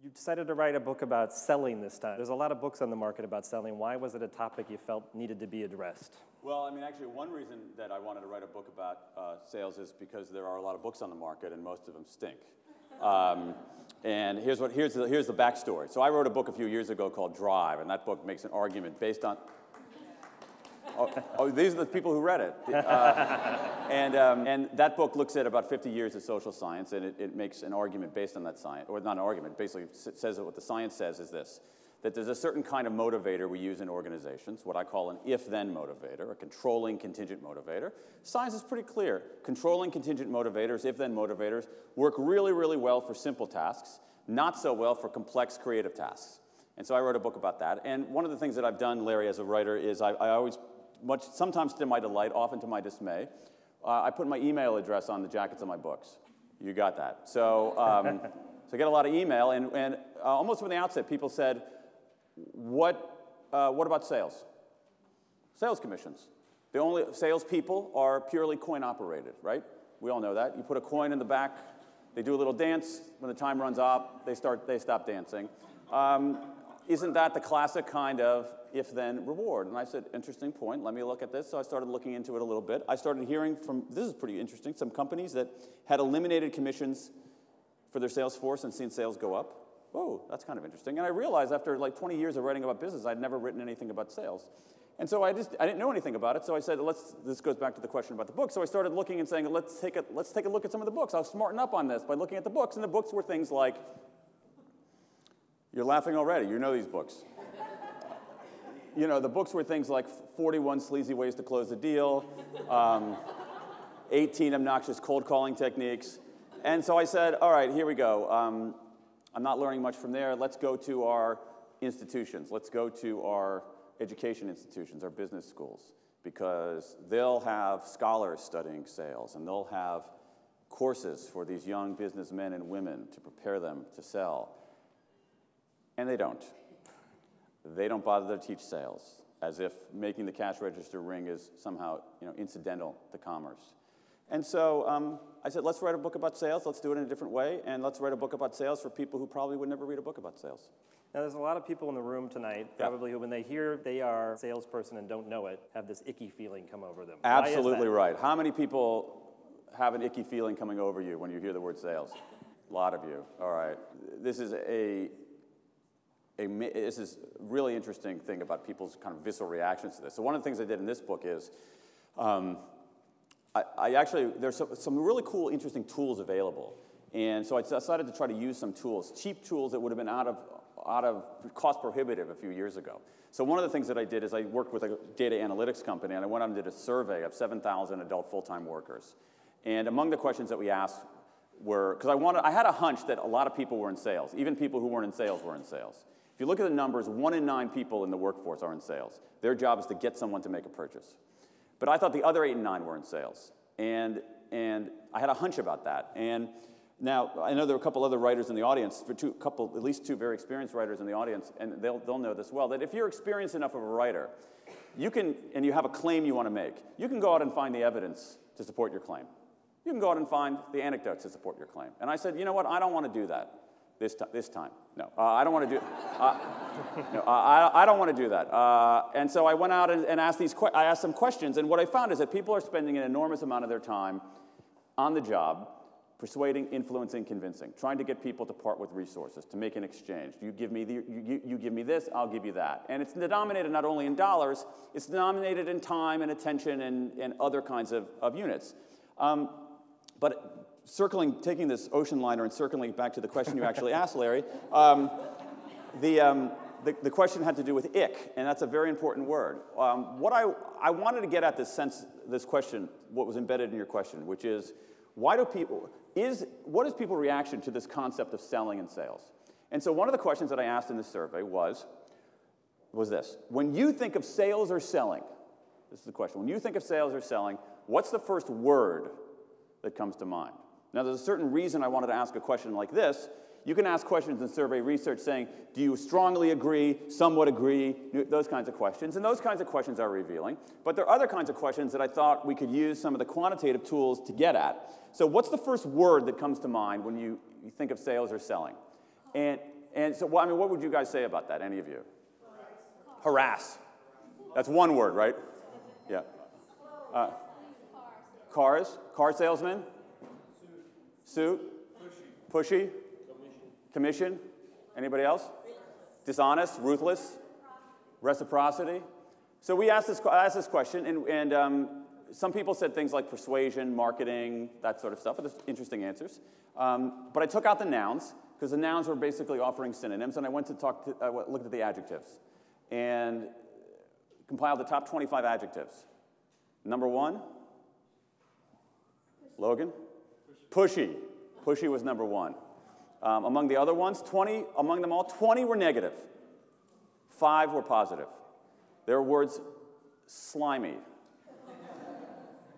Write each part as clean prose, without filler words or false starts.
You decided to write a book about selling this time. There's a lot of books on the market about selling. Why was it a topic you felt needed to be addressed? Well, I mean, actually, one reason that I wanted to write a book about sales is because there are a lot of books on the market, and most of them stink. And here's the backstory. So I wrote a book a few years ago called Drive, and that book makes an argument based on... Oh, these are the people who read it. And that book looks at about 50 years of social science, and it makes an argument based on that science, or not an argument, basically says that what the science says is this, that there's a certain kind of motivator we use in organizations, what I call an if-then motivator, a controlling contingent motivator. Science is pretty clear. Controlling contingent motivators, if-then motivators, work really, really well for simple tasks, not so well for complex creative tasks. And so I wrote a book about that. And one of the things that I've done, Larry, as a writer, is I always... sometimes to my delight, often to my dismay, I put my email address on the jackets of my books. You got that. So, so I get a lot of email, and almost from the outset, people said, what about sales? Sales commissions. The only salespeople are purely coin operated, right? We all know that. You put a coin in the back, they do a little dance. When the time runs up, they stop dancing. Isn't that the classic kind of if-then reward? And I said, interesting point, let me look at this. So I started looking into it a little bit. I started hearing from, this is pretty interesting, some companies that had eliminated commissions for their sales force and seen sales go up. Whoa, that's kind of interesting. And I realized after like 20 years of writing about business, I'd never written anything about sales. And so I didn't know anything about it, so I said, this goes back to the question about the book. So I started looking and saying, let's take a look at some of the books. I'll smarten up on this by looking at the books. And the books were things like, you're laughing already, you know these books. You know, the books were things like 41 Sleazy Ways to Close the Deal, 18 Obnoxious Cold Calling Techniques. And so I said, all right, here we go. I'm not learning much from there. Let's go to our institutions. Let's go to our education institutions, our business schools, because they'll have scholars studying sales, and they'll have courses for these young businessmen and women to prepare them to sell. And they don't. They don't bother to teach sales, as if making the cash register ring is somehow, incidental to commerce. And so I said, let's write a book about sales. Let's do it in a different way, and let's write a book about sales for people who probably would never read a book about sales. Now, there's a lot of people in the room tonight, probably, who, when they hear they are a salesperson and don't know it, have this icky feeling come over them. Absolutely right. How many people have an icky feeling coming over you when you hear the word sales? A lot of you. All right. This is this is a really interesting thing about people's kind of visceral reactions to this. So one of the things I did in this book is, there's some really cool, interesting tools available. And so I decided to try to use some tools, cheap tools that would have been out of cost prohibitive a few years ago. So one of the things that I did is I worked with a data analytics company, and I went out and did a survey of 7,000 adult full-time workers. And among the questions that we asked were, because I had a hunch that a lot of people were in sales. Even people who weren't in sales were in sales. If you look at the numbers, 1 in 9 people in the workforce are in sales. Their job is to get someone to make a purchase. But I thought the other 8 in 9 were in sales. And I had a hunch about that. And now, I know there are a couple other writers in the audience, at least two very experienced writers in the audience, and they'll know this well, that if you're experienced enough of a writer, and you have a claim you want to make, you can go out and find the evidence to support your claim. You can go out and find the anecdotes to support your claim. And I said, you know what, I don't want to do that. This time. No, I don't want to do. No, I don't want to do that. And so I went out and asked I asked some questions, and what I found is that people are spending an enormous amount of their time on the job, persuading, influencing, convincing, trying to get people to part with resources, to make an exchange. You give me you give me this, I'll give you that, and it's denominated not only in dollars, it's denominated in time and attention and other kinds of units. But taking this ocean liner and circling it back to the question you actually asked, Larry, the question had to do with ick, and that's a very important word. What I wanted to get at this question, what was embedded in your question, which is, what is people's reaction to this concept of selling and sales? And so one of the questions that I asked in this survey was this: when you think of sales or selling, this is the question, when you think of sales or selling, what's the first word that comes to mind? Now, there's a certain reason I wanted to ask a question like this. You can ask questions in survey research saying, do you strongly agree, somewhat agree, those kinds of questions. And those kinds of questions are revealing. But there are other kinds of questions that I thought we could use some of the quantitative tools to get at. So what's the first word that comes to mind when you think of sales or selling? And And so, well, I mean, what would you guys say about that, any of you? Harass. That's one word, right? Yeah. Cars. Car salesman. Suit. Pushy. Commission. Anybody else? Dishonest. Ruthless. Reciprocity. So we asked this question, and some people said things like persuasion, marketing, that sort of stuff. There's interesting answers. But I took out the nouns, because the nouns were basically offering synonyms, and I went to look at the adjectives, and compiled the top 25 adjectives. Number 1, Logan? Pushy. Pushy was number 1. Among the other ones, among them all, 20 were negative. 5 were positive. There were words slimy,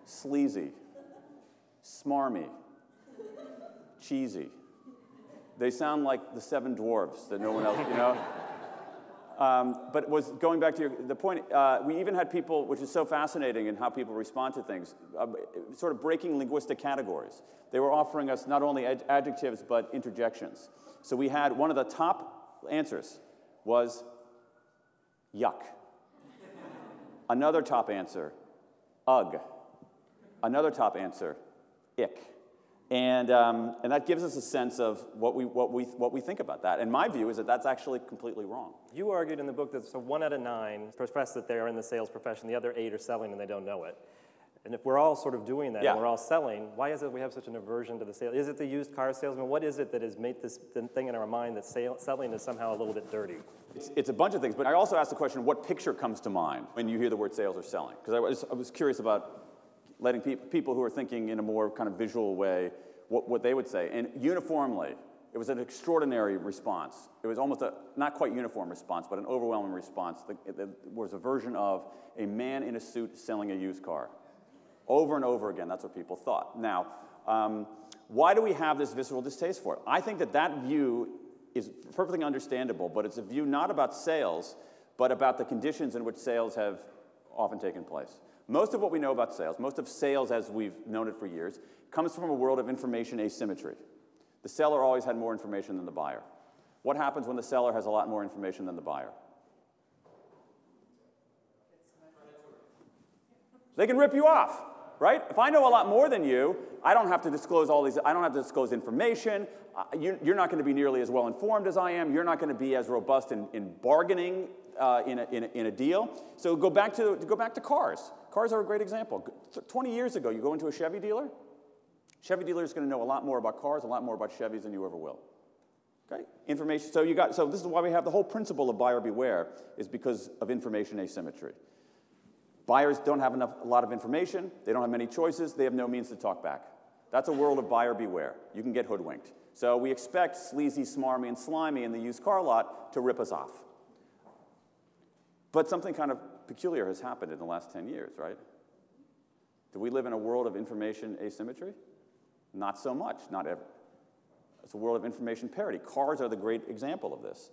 sleazy, smarmy, cheesy. They sound like the 7 dwarves that no one else, you know? But it was going back to the point, we even had people, which is so fascinating in how people respond to things, sort of breaking linguistic categories. They were offering us not only adjectives, but interjections. So we had one of the top answers was yuck. Another top answer, ugh. Another top answer, ick. And that gives us a sense of what we think about that. And my view is that that's actually completely wrong. You argued in the book that so 1 out of 9 profess that they're in the sales profession, the other 8 are selling and they don't know it. And if we're all sort of doing that, and we're all selling, why is it we have such an aversion to the sale? Is it the used car salesman? What is it that has made this thing in our mind that selling is somehow a little bit dirty? It's a bunch of things, but I also asked the question, what picture comes to mind when you hear the word sales or selling? Because I was curious about letting people who are thinking in a more kind of visual way what they would say. And uniformly, it was an extraordinary response. It was almost a, not quite uniform response, but an overwhelming response. There was a version of a man in a suit selling a used car. Over and over again, that's what people thought. Now, why do we have this visceral distaste for it? I think that view is perfectly understandable, but it's a view not about sales, but about the conditions in which sales have often taken place. Most of what we know about sales, most of sales as we've known it for years, comes from a world of information asymmetry. The seller always had more information than the buyer. What happens when the seller has a lot more information than the buyer? They can rip you off, right? If I know a lot more than you, I don't have to disclose I don't have to disclose information. You're not going to be nearly as well informed as I am. You're not going to be as robust in bargaining in a deal. So go back to cars. Cars are a great example. 20 years ago, you go into a Chevy dealer. Chevy dealer is going to know a lot more about cars, a lot more about Chevys than you ever will. Okay? Information. So this is why we have the whole principle of buyer beware, is because of information asymmetry. Buyers don't have a lot of information. They don't have many choices. They have no means to talk back. That's a world of buyer beware. You can get hoodwinked. So we expect sleazy, smarmy, and slimy in the used car lot to rip us off. But something kind of peculiar has happened in the last 10 years, right? Do we live in a world of information asymmetry? Not so much, not ever. It's a world of information parity. Cars are the great example of this.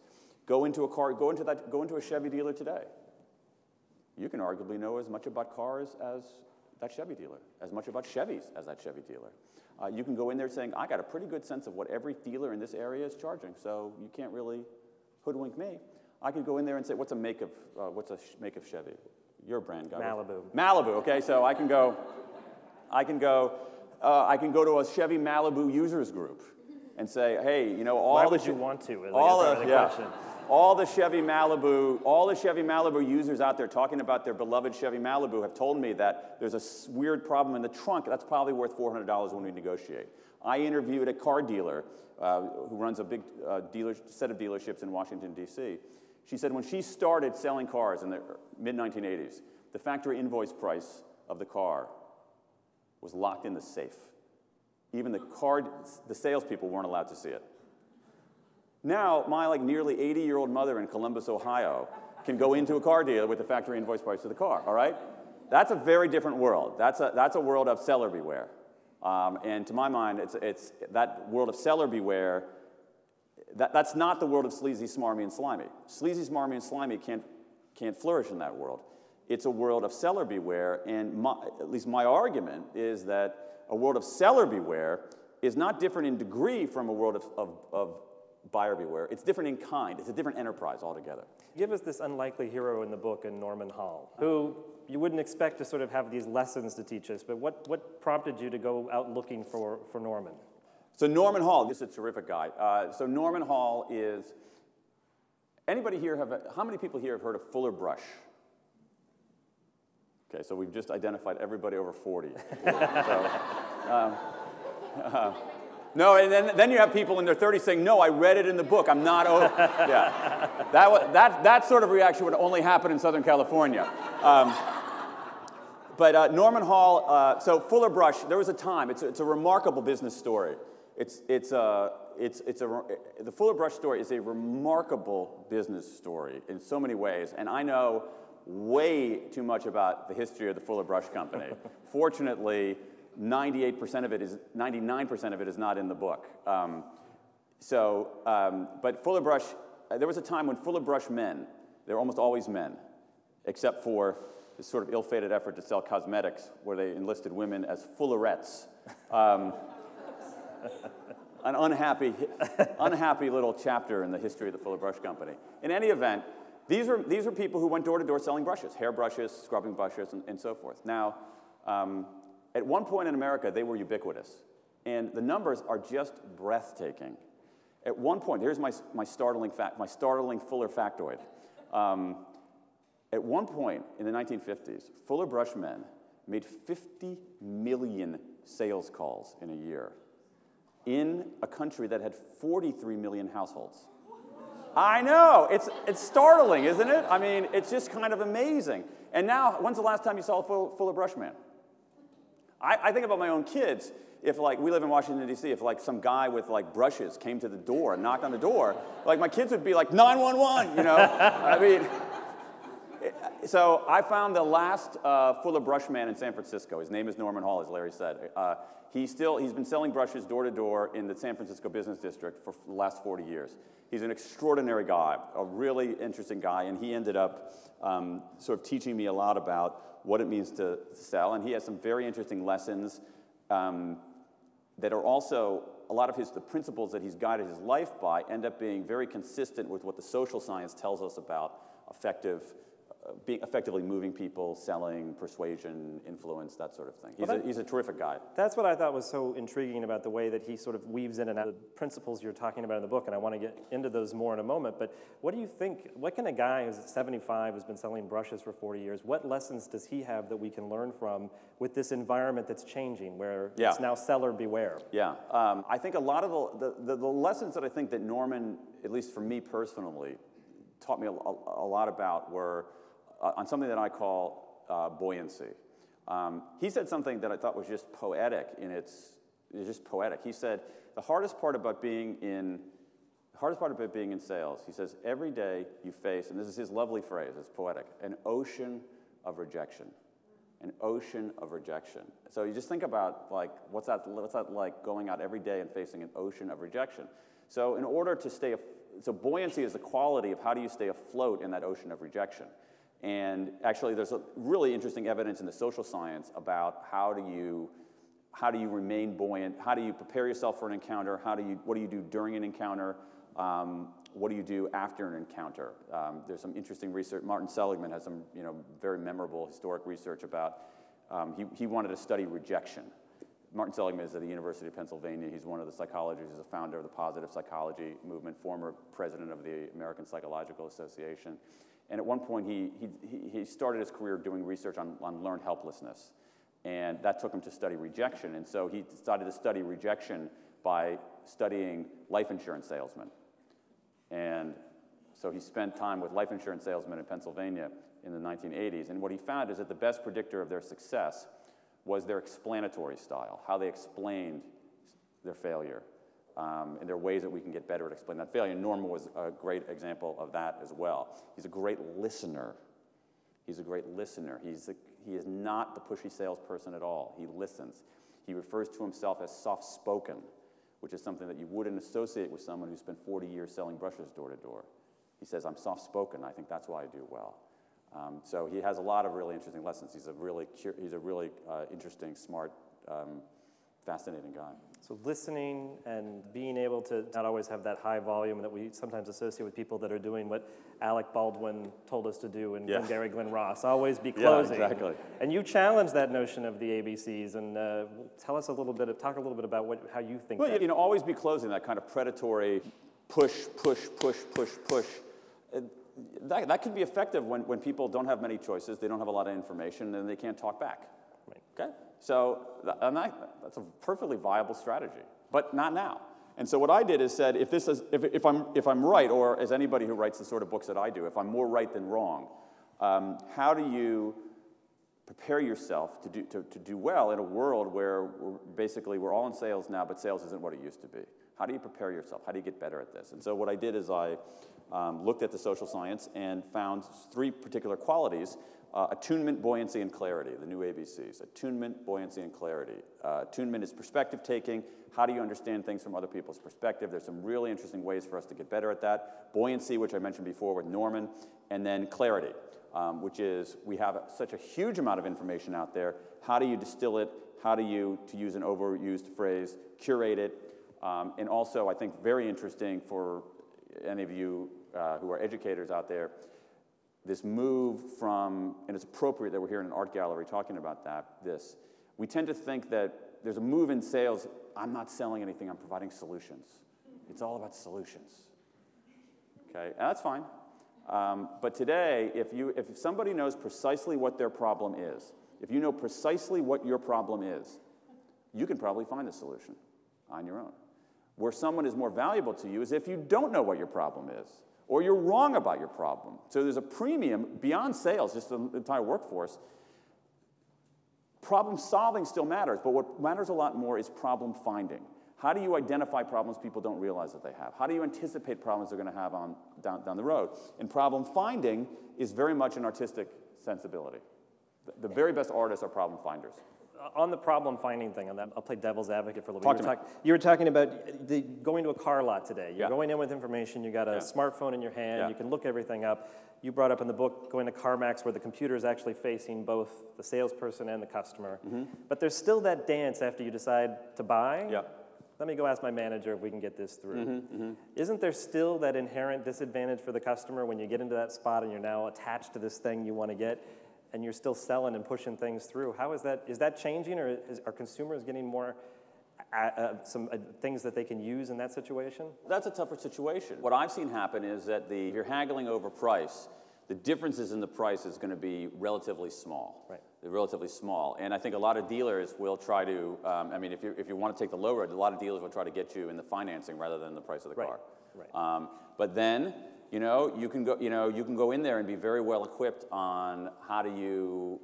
Go into a Chevy dealer today. You can arguably know as much about cars as that Chevy dealer, as much about Chevys as that Chevy dealer. You can go in there saying, I got a pretty good sense of what every dealer in this area is charging, so you can't really hoodwink me. I could go in there and say, what's a make of Chevy? You're a brand guy. Malibu. Malibu, okay, so I can go to a Chevy Malibu users group and say, hey, you know, Why would you want to? All the Chevy Malibu users out there talking about their beloved Chevy Malibu have told me that there's a weird problem in the trunk that's probably worth $400 when we negotiate. I interviewed a car dealer who runs a big set of dealerships in Washington, D.C. She said when she started selling cars in the mid-1980s, the factory invoice price of the car was locked in the safe. Even the salespeople weren't allowed to see it. Now, my nearly 80-year-old mother in Columbus, Ohio, can go into a car dealer with the factory invoice price of the car, all right? That's a very different world. That's a world of seller beware. And to my mind, it's that world of seller beware, that's not the world of sleazy, smarmy, and slimy. Sleazy, smarmy, and slimy can't flourish in that world. It's a world of seller beware, and at least my argument is that a world of seller beware is not different in degree from a world of buyer beware. It's different in kind. It's a different enterprise altogether. Give us this unlikely hero in the book in Norman Hall, who you wouldn't expect to sort of have these lessons to teach us, but what prompted you to go out looking for Norman? So Norman Hall, this is a terrific guy. So Norman Hall is, anybody here how many people here have heard of Fuller Brush? Okay, so we've just identified everybody over 40. No, and then you have people in their 30s saying, no, I read it in the book, I'm not over. Yeah, that sort of reaction would only happen in Southern California. But Norman Hall, so Fuller Brush, there was a time, it's a remarkable business story. The Fuller Brush story is a remarkable business story in so many ways, and I know way too much about the history of the Fuller Brush Company. Fortunately, 99% of it is not in the book. But Fuller Brush, there was a time when Fuller Brush men, they were almost always men, except for this sort of ill-fated effort to sell cosmetics where they enlisted women as Fullerettes. An unhappy little chapter in the history of the Fuller Brush Company. In any event, these were people who went door to door selling brushes, hair brushes, scrubbing brushes, and so forth. Now, at one point in America, they were ubiquitous, and the numbers are just breathtaking. At one point, here's my startling Fuller factoid. At one point in the 1950s, Fuller Brush men made 50 million sales calls in a year in a country that had 43 million households. I know, it's startling, isn't it? I mean, it's just kind of amazing. And now, when's the last time you saw a Fuller Brush man? I think about my own kids. If like, we live in Washington, D.C., if like some guy with like brushes came to the door and knocked on the door, like my kids would be like, 911, you know? I mean, so I found the last Fuller Brush man in San Francisco. His name is Norman Hall, as Larry said. He's been selling brushes door to door in the San Francisco business district for the last 40 years. He's an extraordinary guy, a really interesting guy, and he ended up sort of teaching me a lot about what it means to sell, and he has some very interesting lessons that are also, a lot of the principles that he's guided his life by end up being very consistent with what the social science tells us about effectively moving people, selling, persuasion, influence, that sort of thing. He's a terrific guy. That's what I thought was so intriguing about the way that he sort of weaves in and out of the principles you're talking about in the book, and I want to get into those more in a moment, but what do you think, what can a guy who's 75, who's been selling brushes for 40 years, what lessons does he have that we can learn from with this environment that's changing, where it's now seller beware? Yeah, I think a lot of the lessons that I think that Norman, at least for me personally, taught me a lot about were on something that I call buoyancy. He said something that I thought was just poetic He said, the hardest part about being in sales, he says, every day you face, and this is his lovely phrase, it's poetic, an ocean of rejection. An ocean of rejection. So you just think about, like, what's that like, going out every day and facing an ocean of rejection. So in order to so buoyancy is the quality of how do you stay afloat in that ocean of rejection. And actually, there's really interesting evidence in the social science about how do you remain buoyant, how do you prepare yourself for an encounter, what do you do during an encounter, what do you do after an encounter. There's some interesting research. Martin Seligman has some very memorable historic research about, he wanted to study rejection. Martin Seligman is at the University of Pennsylvania. He's one of the psychologists, he's a founder of the positive psychology movement, former president of the American Psychological Association. And at one point, he started his career doing research on learned helplessness. And that took him to study rejection. And so he decided to study rejection by studying life insurance salesmen. And so he spent time with life insurance salesmen in Pennsylvania in the 1980s. And what he found is that the best predictor of their success was their explanatory style, how they explained their failure. And there are ways that we can get better at explaining that failure. Norman was a great example of that as well. He's a great listener. He is not the pushy salesperson at all. He listens. He refers to himself as soft-spoken, which is something that you wouldn't associate with someone who spent 40 years selling brushes door to door. He says, I'm soft-spoken. I think that's why I do well. So he has a lot of really interesting lessons. He's a really interesting, smart Fascinating guy. So listening and being able to not always have that high volume that we sometimes associate with people that are doing what Alec Baldwin told us to do and Gary Glenn Ross, always be closing. Yeah, exactly. And you challenge that notion of the ABCs, and tell us a little bit, talk a little bit about how you think well, that. You know, always be closing, that kind of predatory push, push, push, push, push. That can be effective when people don't have many choices, they don't have a lot of information, and they can't talk back. Right. Okay? So that's a perfectly viable strategy, but not now. And so what I did is said, if I'm right, or as anybody who writes the sort of books that I do, if I'm more right than wrong, how do you prepare yourself to do well in a world where we're all in sales now, but sales isn't what it used to be? How do you prepare yourself? How do you get better at this? And so what I did is I looked at the social science and found 3 particular qualities: attunement, buoyancy, and clarity, the new ABCs. Attunement, buoyancy, and clarity. Attunement is perspective taking. How do you understand things from other people's perspective? There's some really interesting ways for us to get better at that. Buoyancy, which I mentioned before with Norman, and then clarity, which is we have such a huge amount of information out there. How do you distill it? How do you, to use an overused phrase, curate it? And also, I think very interesting for any of you who are educators out there, this move from, and it's appropriate that we're here in an art gallery talking about this, we tend to think that there's a move in sales, I'm not selling anything, I'm providing solutions. It's all about solutions. Okay, and that's fine. But today, if somebody knows precisely what their problem is, if you know precisely what your problem is, you can probably find a solution on your own. Where someone is more valuable to you is if you don't know what your problem is, or you're wrong about your problem. So there's a premium beyond sales, just the entire workforce. Problem solving still matters, but what matters a lot more is problem finding. How do you identify problems people don't realize that they have? How do you anticipate problems they're going to have down the road? And problem finding is very much an artistic sensibility. The very best artists are problem finders. On the problem finding thing, on that, I'll play devil's advocate for a little Talk bit. to me. You were talking about going to a car lot today. You're Yeah. going in with information, you got a smartphone in your hand, Yeah. you can look everything up. You brought up in the book going to CarMax where the computer is actually facing both the salesperson and the customer. But there's still that dance after you decide to buy. Yeah. Let me go ask my manager if we can get this through. Isn't there still that inherent disadvantage for the customer when you get into that spot and you're now attached to this thing you want to get, and you're still selling and pushing things through? How is that? Is that changing, or are consumers getting more some things that they can use in that situation? That's a tougher situation. What I've seen happen is that if you're haggling over price, the differences in the price is going to be relatively small. Right. They're relatively small. And I think a lot of dealers will try to, I mean, if you want to take the low road, a lot of dealers will try to get you in the financing rather than the price of the car. Right. But then, you can go in there and be very well equipped on how do you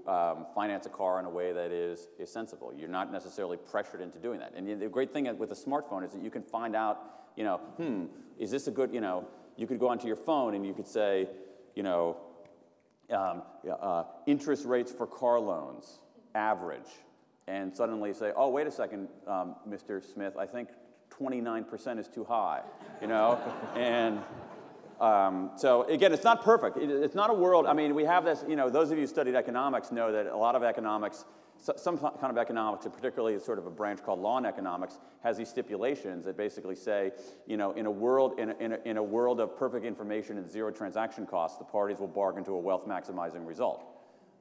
finance a car in a way that is sensible. You're not necessarily pressured into doing that. And the great thing with a smartphone is that you can find out, is this a good, you could go onto your phone and you could say, interest rates for car loans, average, and suddenly say, oh, wait a second, Mr. Smith, I think 29% is too high, and so again, it's not perfect. It's not a world, I mean, we have this, those of you who studied economics know that a lot of economics, some kind of economics, and particularly sort of a branch called law and economics, has these stipulations that basically say, in a world of perfect information and zero transaction costs, the parties will bargain to a wealth maximizing result.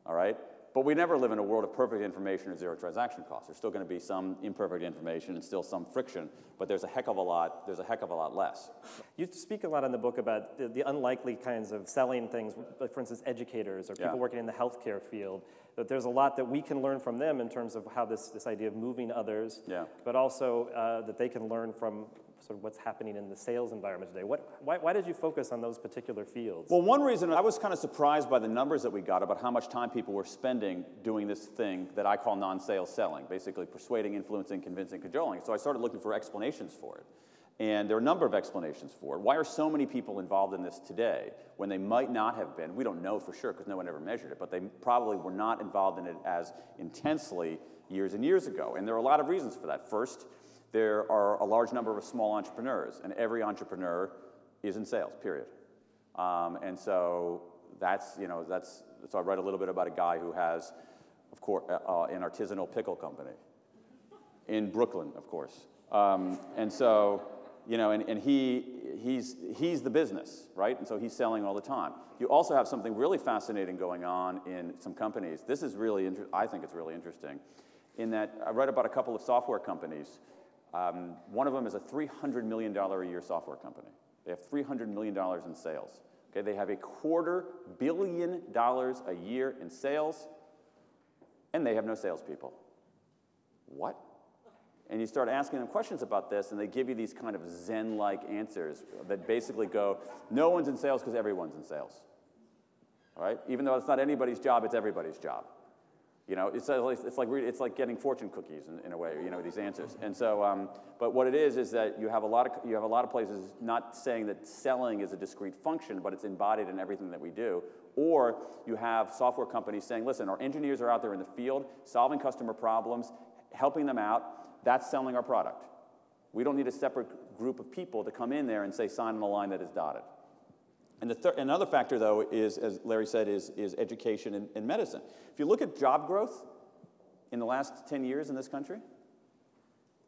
All right? But we never live in a world of perfect information or zero transaction costs. There's still going to be some imperfect information and still some friction, but there's a heck of a lot less. You speak a lot in the book about the unlikely kinds of selling things, like for instance, educators or people working in the healthcare field, that there's a lot that we can learn from them in terms of how this idea of moving others, but also that they can learn from sort of what's happening in the sales environment today. Why did you focus on those particular fields? Well, one reason, I was kind of surprised by the numbers that we got about how much time people were spending doing this thing that I call non-sales selling, basically persuading, influencing, convincing, cajoling. So I started looking for explanations for it. And there are a number of explanations for it. Why are so many people involved in this today when they might not have been? We don't know for sure because no one ever measured it, but they probably were not involved in it as intensely years and years ago. And there are a lot of reasons for that. First, there are a large number of small entrepreneurs, and every entrepreneur is in sales, period. And so so I write a little bit about a guy who has, of course, an artisanal pickle company. in Brooklyn, of course. And so, you know, and he's the business, right? And so he's selling all the time. You also have something really fascinating going on in some companies. This is really, I think it's really interesting, in that I read about a couple of software companies. One of them is a $300 million a year software company. They have $300 million in sales. Okay, they have $250 million a year in sales, and they have no salespeople. What? And you start asking them questions about this, and they give you these kind of Zen-like answers that basically go, no one's in sales because everyone's in sales. All right? Even though it's not anybody's job, it's everybody's job. You know, it's like getting fortune cookies in a way, you know, these answers. And so, but what it is that you have a lot of places not saying that selling is a discrete function, but it's embodied in everything that we do. Or you have software companies saying, listen, our engineers are out there in the field solving customer problems, helping them out. That's selling our product. We don't need a separate group of people to come in there and say, sign on a line that is dotted. And another factor, though, is, as Larry said, is education and medicine. If you look at job growth in the last 10 years in this country,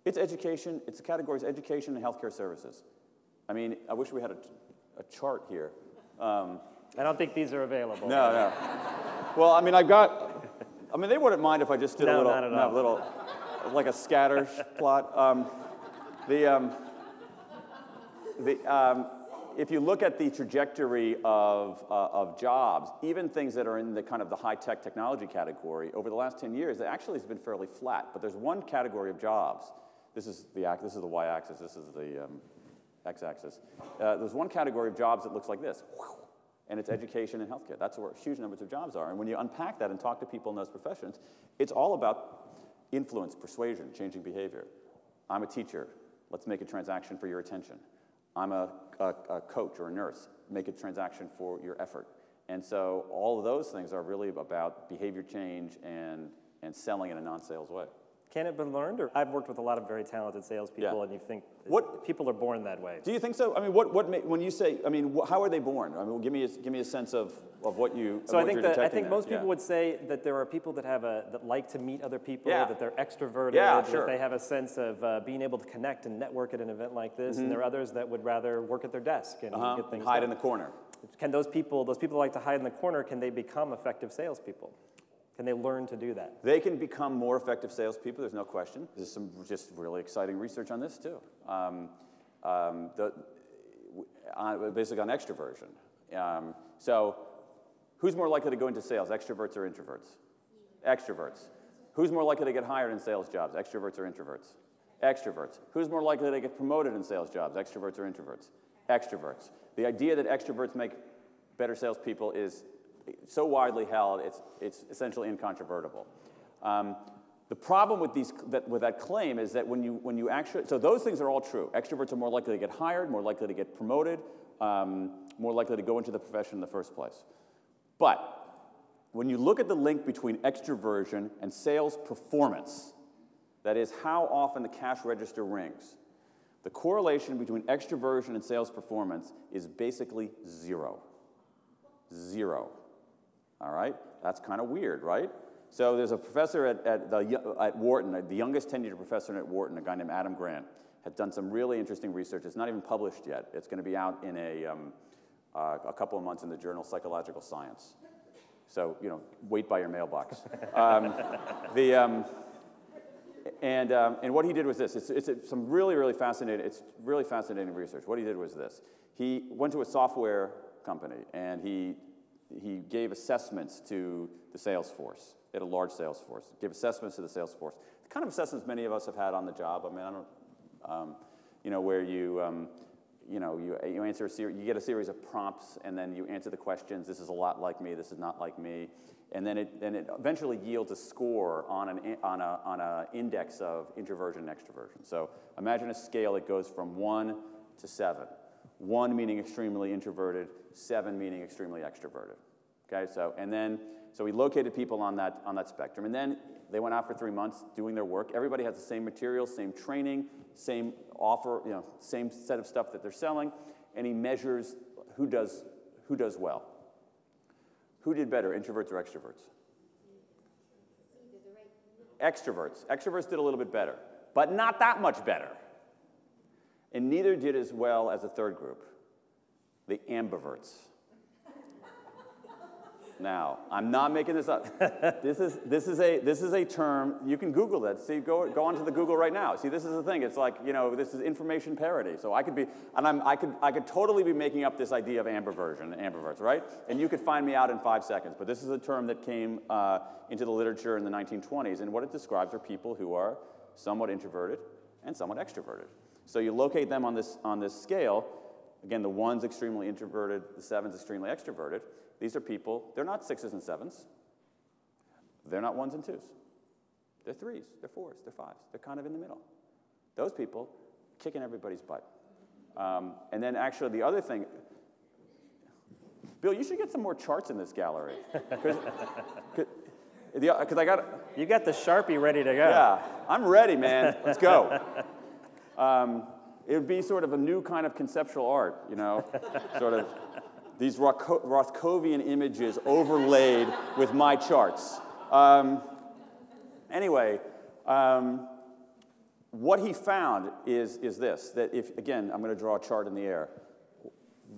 it's education, it's the categories education and healthcare services. I mean, I wish we had a chart here. I don't think these are available. No. Well, I mean, they wouldn't mind if I just did a little, like a scatter plot. If you look at the trajectory of jobs, even things that are in the kind of the high-tech technology category, over the last 10 years, it actually has been fairly flat. But there's one category of jobs. This is the y-axis. This is the x-axis. There's one category of jobs that looks like this, and it's education and healthcare. That's where huge numbers of jobs are. And when you unpack that and talk to people in those professions, it's all about influence, persuasion, changing behavior. I'm a teacher. Let's make a transaction for your attention. I'm a coach or a nurse. Make a transaction for your effort. And so all of those things are really about behavior change and selling in a non-sales way. Can it be learned? Or I've worked with a lot of very talented salespeople, and you think people are born that way. Do you think so? I mean, when you say, I mean, how are they born? I mean, give me a sense of what you. So I think most people would say that there are people that like to meet other people, that they're extroverted, that they have a sense of being able to connect and network at an event like this, and there are others that would rather work at their desk and get things hide done. in the corner. Can those people who like to hide in the corner, can they become effective salespeople? Can they learn to do that? They can become more effective salespeople, there's no question. There's some just really exciting research on this, too. Basically on extroversion. So who's more likely to go into sales, extroverts or introverts? Extroverts. Who's more likely to get hired in sales jobs, extroverts or introverts? Extroverts. Who's more likely to get promoted in sales jobs, extroverts or introverts? Extroverts. The idea that extroverts make better salespeople is so widely held, it's essentially incontrovertible. The problem with that claim is that when you actually, so those things are all true. Extroverts are more likely to get hired, more likely to get promoted, more likely to go into the profession in the first place. But when you look at the link between extroversion and sales performance, that is how often the cash register rings, the correlation between extroversion and sales performance is basically zero. Zero. All right? That's kind of weird, right? So there's a professor at Wharton, the youngest tenured professor at Wharton, a guy named Adam Grant, has done some really interesting research. It's not even published yet. It's going to be out in a couple of months in the journal Psychological Science. So, you know, wait by your mailbox. And what he did was this. It's some really fascinating research. What he did was this. He went to a software company, and he gave assessments to the sales force. They had a large sales force. He gave assessments to the sales force. The kind of assessments many of us have had on the job. I mean, I don't, you know, where you answer you get a series of prompts, and then you answer the questions. This is a lot like me. This is not like me. And then it eventually yields a score on an index of introversion and extroversion. So imagine a scale that goes from 1 to 7. 1 meaning extremely introverted, 7 meaning extremely extroverted. Okay, so we located people on that spectrum, and then they went out for 3 months doing their work. Everybody has the same materials, same training, same offer, you know, same set of stuff that they're selling, and he measures who does well. Who did better, introverts or extroverts? Extroverts. Extroverts did a little bit better. but not that much better. And neither did as well as the third group, the ambiverts. Now, I'm not making this up. This is a term. You can Google that. See, go onto the Google right now. See, this is the thing. It's like, you know, this is information parity. So I could be, and I could totally be making up this idea of ambiverts, right? And you could find me out in 5 seconds. But this is a term that came into the literature in the 1920s, and what it describes are people who are somewhat introverted and somewhat extroverted. So you locate them on this scale. Again, the 1's extremely introverted, the 7's extremely extroverted. These are people, they're not 6s and 7s. They're not 1s and 2s. They're 3s, they're 4s, they're 5s. They're kind of in the middle. Those people, kicking everybody's butt. And then actually the other thing, Bill, you should get some more charts in this gallery. Because I got... You got the Sharpie ready to go. Yeah, I'm ready, man. Let's go. It would be sort of a new kind of conceptual art, you know, sort of these Rothkovian images overlaid with my charts. Anyway, what he found is this, that if, again, I'm going to draw a chart in the air.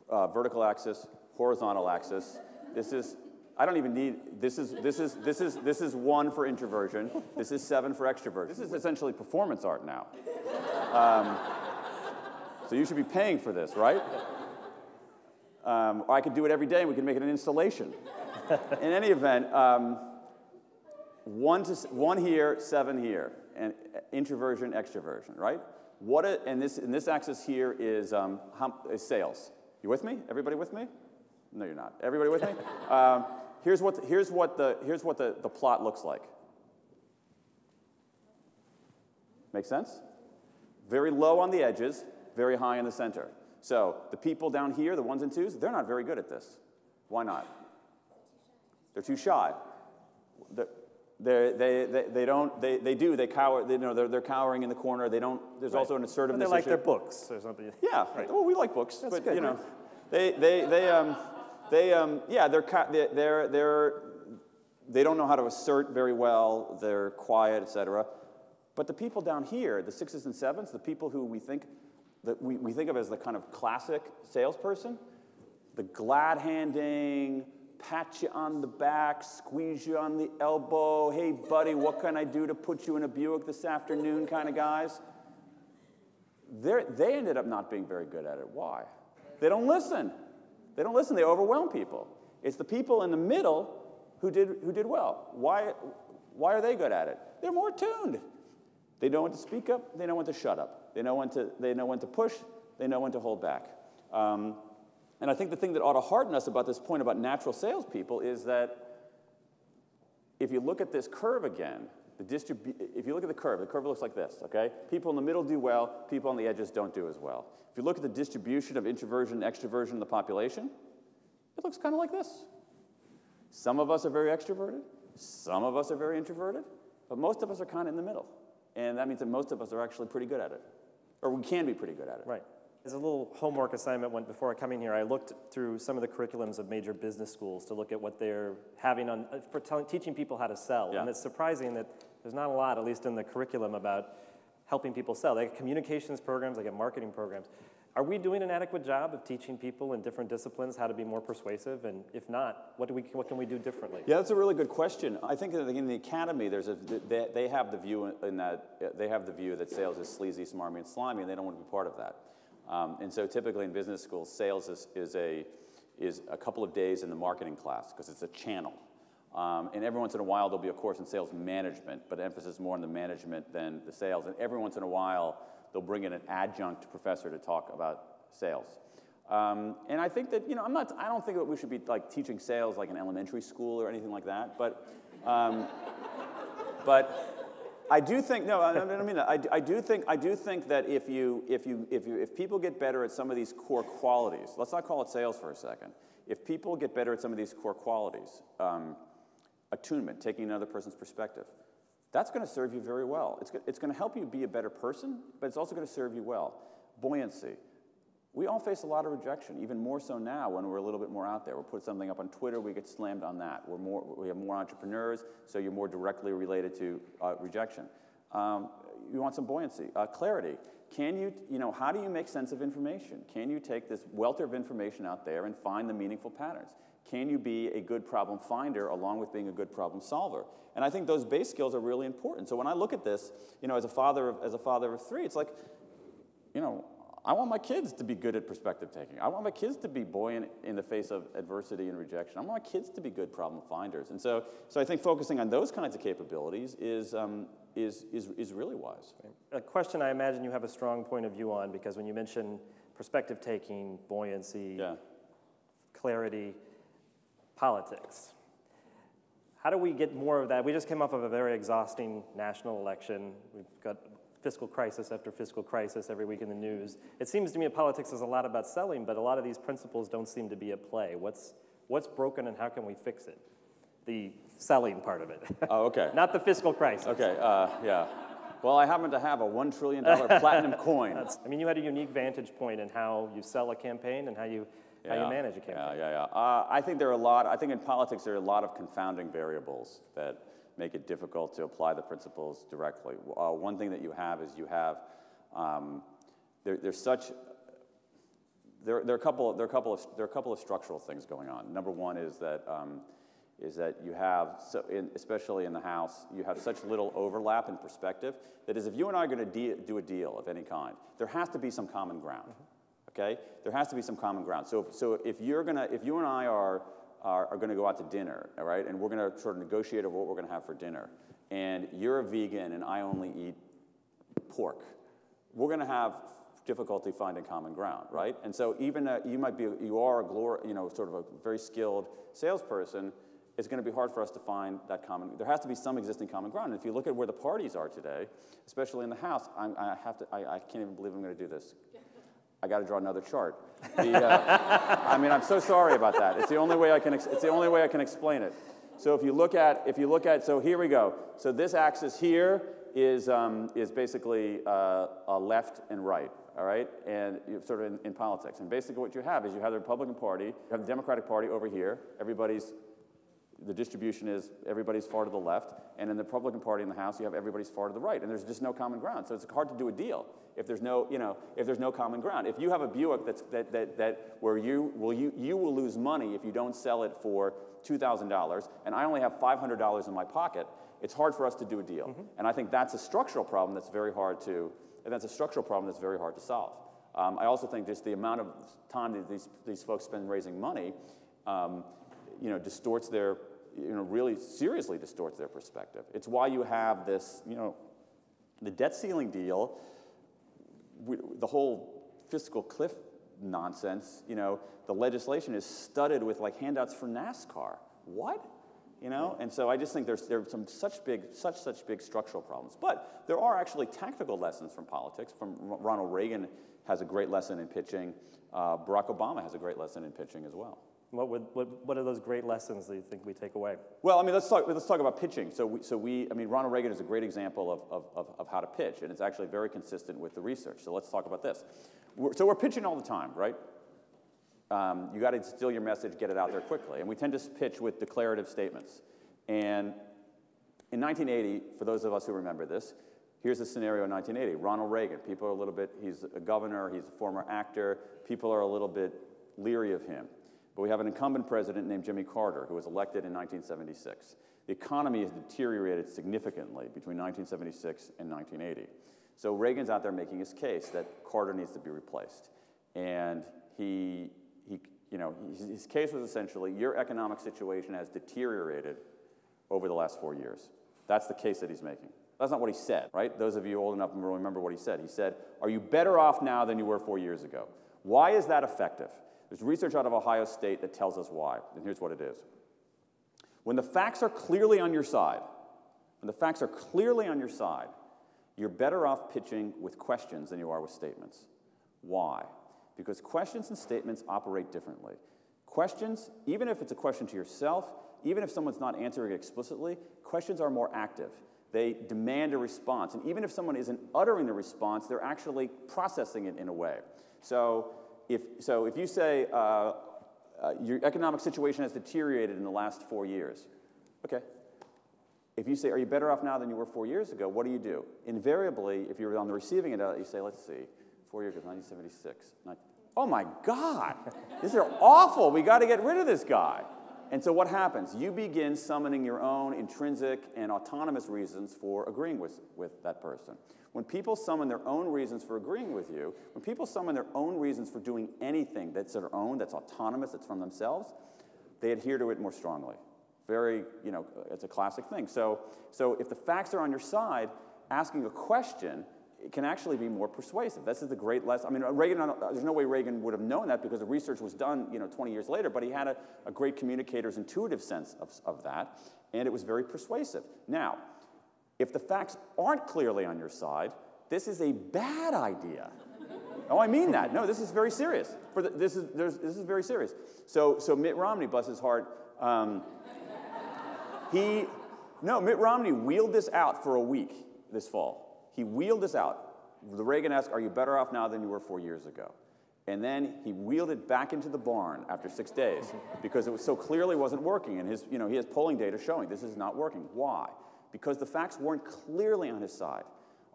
Vertical axis, horizontal axis. This is, I don't even need, this is 1 for introversion. This is 7 for extroversion. This is essentially performance art now. So you should be paying for this, right? Or I could do it every day and we could make it an installation. In any event, 1 here, 7 here, and introversion, extroversion, right? And this axis here is sales. You with me? Everybody with me? No, you're not. Everybody with me? Here's what the plot looks like. Make sense? Very low on the edges, very high in the center. So the people down here, the 1s and 2s, they're not very good at this. Why not? They're too shy. They cower. They're cowering in the corner. They don't. There's also an assertiveness. They like issue. their books or something. Yeah. Right. Well, we like books, That's but good. you know, they don't know how to assert very well. They're quiet, etc. But the people down here, the 6s and 7s, the people who we think of as the kind of classic salesperson, the glad-handing, pat you on the back, squeeze you on the elbow, hey buddy, what can I do to put you in a Buick this afternoon kind of guys, they ended up not being very good at it. Why? They don't listen. They don't listen, they overwhelm people. It's the people in the middle who did well. Why are they good at it? They're more tuned. They know when to speak up, they know when to shut up. They know when to push, they know when to hold back. And I think the thing that ought to hearten us about this point about natural salespeople is that if you look at this curve again, if you look at the curve looks like this, okay? People in the middle do well, people on the edges don't do as well. If you look at the distribution of introversion and extroversion in the population, it looks kind of like this. Some of us are very extroverted, some of us are very introverted, but most of us are kind of in the middle. And that means that most of us are actually pretty good at it, or we can be pretty good at it. Right. As a little homework assignment before coming here, I looked through some of the curriculums of major business schools to look at what they're having on for teaching people how to sell. Yeah. And it's surprising that there's not a lot, at least in the curriculum, about helping people sell. They have communications programs, they have marketing programs. Are we doing an adequate job of teaching people in different disciplines how to be more persuasive? And if not, what can we do differently? Yeah, that's a really good question. I think that in the academy, they have the view that sales is sleazy, smarmy, and slimy, and they don't want to be part of that. And so typically in business schools, sales is a couple of days in the marketing class because it's a channel. And every once in a while there'll be a course in sales management, but emphasis more on the management than the sales. And every once in a while they'll bring in an adjunct professor to talk about sales. And I think that, you know, I don't think that we should be like teaching sales like in elementary school or anything like that. But I do think I do think that if people get better at some of these core qualities, let's not call it sales for a second. If people get better at some of these core qualities, attunement, taking another person's perspective, that's going to serve you very well. It's going to help you be a better person, but it's also going to serve you well. Buoyancy. We all face a lot of rejection, even more so now when we're a little bit more out there. We'll put something up on Twitter, we get slammed on that. We have more entrepreneurs, so you're more directly related to rejection. want some buoyancy. Clarity. Can you, how do you make sense of information? Can you take this welter of information out there and find the meaningful patterns? Can you be a good problem finder along with being a good problem solver? And I think those base skills are really important. So when I look at this, as a father of three, it's like, I want my kids to be good at perspective taking. I want my kids to be buoyant in the face of adversity and rejection. I want my kids to be good problem finders. And so I think focusing on those kinds of capabilities is really wise. A question I imagine you have a strong point of view on, because when you mention perspective taking, buoyancy, clarity, politics, how do we get more of that? We just came off of a very exhausting national election. We've got fiscal crisis after fiscal crisis every week in the news. It seems to me that politics is a lot about selling, but a lot of these principles don't seem to be at play. What's broken and how can we fix it? The selling part of it. Oh, okay. Not the fiscal crisis. Okay, yeah. Well, I happen to have a $1 trillion platinum coin. You had a unique vantage point in how you sell a campaign and how you manage a campaign. I think in politics there are a lot of confounding variables that make it difficult to apply the principles directly. One thing that you have is there are a couple of structural things going on. Number one is that you have, especially in the House, you have such little overlap in perspective that if you and I are going to do a deal of any kind, there has to be some common ground. Okay, there has to be some common ground. So if you and I are going to go out to dinner, all right, and we're going to sort of negotiate over what we're going to have for dinner, and you're a vegan and I only eat pork, we're going to have difficulty finding common ground, right? And so even you are sort of a very skilled salesperson, it's going to be hard for us to find that common. There has to be some existing common ground. And if you look at where the parties are today, especially in the House, I can't even believe I'm going to do this. I got to draw another chart. I'm so sorry about that. It's the only way I can. It's the only way I can explain it. So if you look at, so here we go. So this axis here is basically left and right. All right, and sort of in politics. And basically, what you have is you have the Republican Party, you have the Democratic Party over here. The distribution is everybody's far to the left, and in the Republican Party in the House, you have everybody's far to the right, and there's just no common ground. So it's hard to do a deal if there's no common ground. If you have a Buick where you will lose money if you don't sell it for $2,000, and I only have $500 in my pocket, it's hard for us to do a deal. And I think that's a structural problem that's very hard to solve. I also think just the amount of time that these folks spend raising money, distorts their. Really seriously distorts their perspective. It's why you have this, the debt ceiling deal, the whole fiscal cliff nonsense, the legislation is studded with like handouts for NASCAR. What? And so I just think there are some such big structural problems. But there are actually tactical lessons from politics. Ronald Reagan has a great lesson in pitching. Barack Obama has a great lesson in pitching as well. What are those great lessons that you think we take away? Well, let's talk about pitching. Ronald Reagan is a great example of how to pitch, and it's actually very consistent with the research. So let's talk about this. We're pitching all the time, right? You got to distill your message, get it out there quickly, and we tend to pitch with declarative statements. And in 1980, for those of us who remember this, here's the scenario in 1980. Ronald Reagan. People are a little bit. He's a governor. He's a former actor. People are a little bit leery of him. But we have an incumbent president named Jimmy Carter, who was elected in 1976. The economy has deteriorated significantly between 1976 and 1980. So Reagan's out there making his case that Carter needs to be replaced. And his case was essentially, your economic situation has deteriorated over the last 4 years. That's the case that he's making. That's not what he said, right? Those of you old enough will remember what he said. He said, are you better off now than you were 4 years ago? Why is that effective? There's research out of Ohio State that tells us why, and here's what it is. When the facts are clearly on your side, you're better off pitching with questions than you are with statements. Why? Because questions and statements operate differently. Questions, even if it's a question to yourself, even if someone's not answering explicitly, questions are more active. They demand a response, and even if someone isn't uttering the response, they're actually processing it in a way. So if you say your economic situation has deteriorated in the last 4 years, okay, If you say, are you better off now than you were 4 years ago, what do? Invariably, if you're on the receiving end, you say, let's see, 4 years ago, 1976. Oh my God, these are awful. We got to get rid of this guy. And so what happens? You begin summoning your own intrinsic and autonomous reasons for agreeing with that person. When people summon their own reasons for agreeing with you, when people summon their own reasons for doing anything that's their own, that's autonomous, that's from themselves, they adhere to it more strongly. Very, it's a classic thing. So if the facts are on your side, asking a question, it can actually be more persuasive. This is the great lesson. I mean, Reagan, there's no way Reagan would have known that because the research was done, 20 years later, but he had a great communicator's intuitive sense of that, and it was very persuasive. Now, if the facts aren't clearly on your side, this is a bad idea. Oh, I mean that. No, this is very serious. This is very serious. So Mitt Romney, bless his heart, Mitt Romney wheeled this out for a week this fall. He wheeled this out. The Reagan asked, are you better off now than you were 4 years ago? And then he wheeled it back into the barn after 6 days because it so clearly wasn't working. And he has polling data showing this is not working. Why? Because the facts weren't clearly on his side.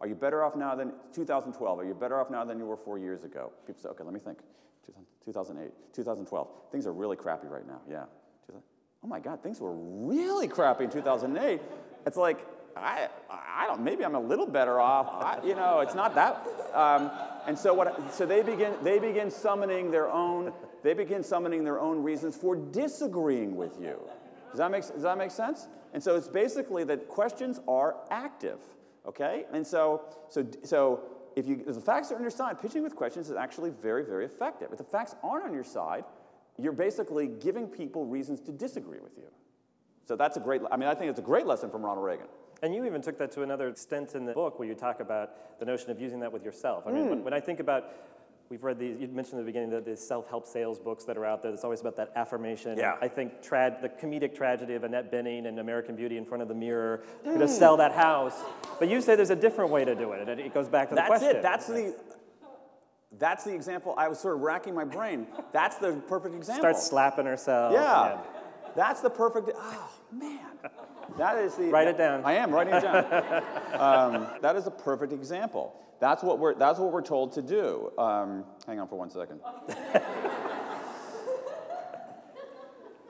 Are you better off now than 2012? Are you better off now than you were 4 years ago? People say, okay, let me think. 2008, 2012. Things are really crappy right now. Yeah. Oh my God, things were really crappy in 2008. It's like, I don't. Maybe I'm a little better off. It's not that. And so they begin summoning their own. They begin summoning their own reasons for disagreeing with you. Does that make sense? And so it's basically that questions are active. Okay. And so if the facts are on your side, pitching with questions is actually very, very effective. If the facts aren't on your side, you're basically giving people reasons to disagree with you. So I think it's a great lesson from Ronald Reagan. And you even took that to another extent in the book where you talk about the notion of using that with yourself. I mean, when I think about, we've read these, you mentioned at the beginning the self-help sales books that are out there. It's always about that affirmation. Yeah. I think the comedic tragedy of Annette Bening and American Beauty in front of the mirror to sell that house. But you say there's a different way to do it, and it goes back to the question. That's the example. I was sort of racking my brain. That's the perfect example. Start slapping herself. Yeah. That's the perfect, oh man. That is the. Write it down. I am writing it down. That is a perfect example. That's what we're told to do. Hang on for 1 second.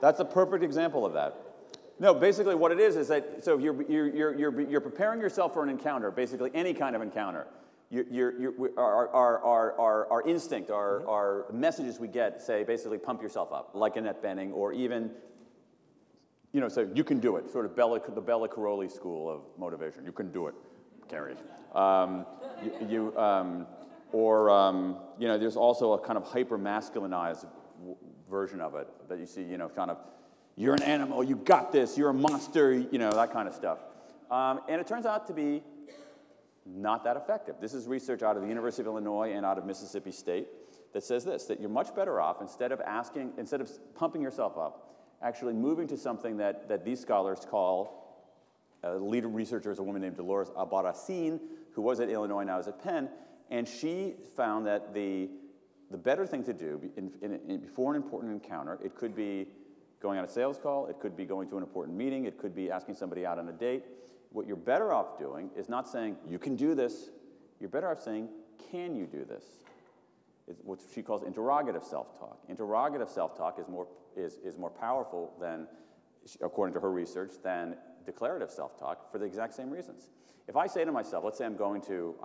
That's a perfect example of that. No, basically what it is that so you're preparing yourself for an encounter, basically any kind of encounter. Our instinct, our messages we get say basically pump yourself up, like Annette Bening, or even. So you can do it, sort of the Bella Caroli school of motivation. You can do it, Carrie. There's also a kind of hyper-masculinized version of it that you see, kind of, you're an animal, you got this, you're a monster, that kind of stuff. And it turns out to be not that effective. This is research out of the University of Illinois and out of Mississippi State that says this, that you're much better off, instead of pumping yourself up, actually moving to something that these scholars call, the lead researcher is a woman named Dolores Albarracin, who was at Illinois, now is at Penn, and she found that the better thing to do before an important encounter, it could be going on a sales call, it could be going to an important meeting, it could be asking somebody out on a date. What you're better off doing is not saying, you can do this, you're better off saying, can you do this? It's what she calls interrogative self-talk. Interrogative self-talk is more powerful than, according to her research, than declarative self-talk for the exact same reasons. If I say to myself, let's say I'm going to,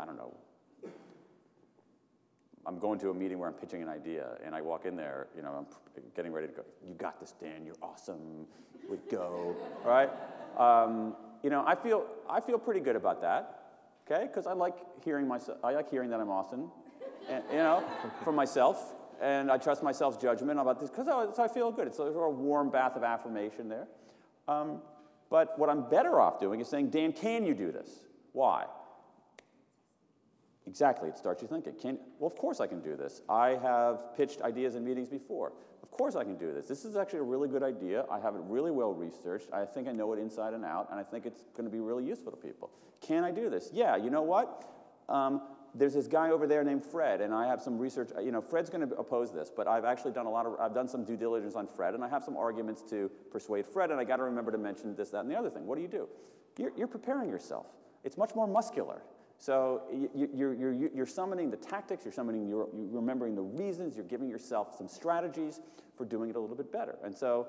I'm going to a meeting where I'm pitching an idea, and I walk in there, I'm getting ready to go, you got this, Dan, you're awesome, we go, all right? I feel pretty good about that, okay? Because I like hearing that I'm awesome. And, from myself, and I trust my self-judgment about this, because I feel good. It's a warm bath of affirmation there. But what I'm better off doing is saying, Dan, can you do this? Why? Exactly, it starts you thinking. Well, of course I can do this. I have pitched ideas in meetings before. Of course I can do this. This is actually a really good idea. I have it really well researched. I think I know it inside and out, and I think it's going to be really useful to people. Can I do this? Yeah, you know what? There's this guy over there named Fred, and I have some research. Fred's going to oppose this, but I've actually I've done some due diligence on Fred, and I have some arguments to persuade Fred, and I got to remember to mention this, that, and the other thing. What do you do? you're preparing yourself. It's much more muscular. So you're summoning the tactics, you're remembering the reasons, you're giving yourself some strategies for doing it a little bit better. And so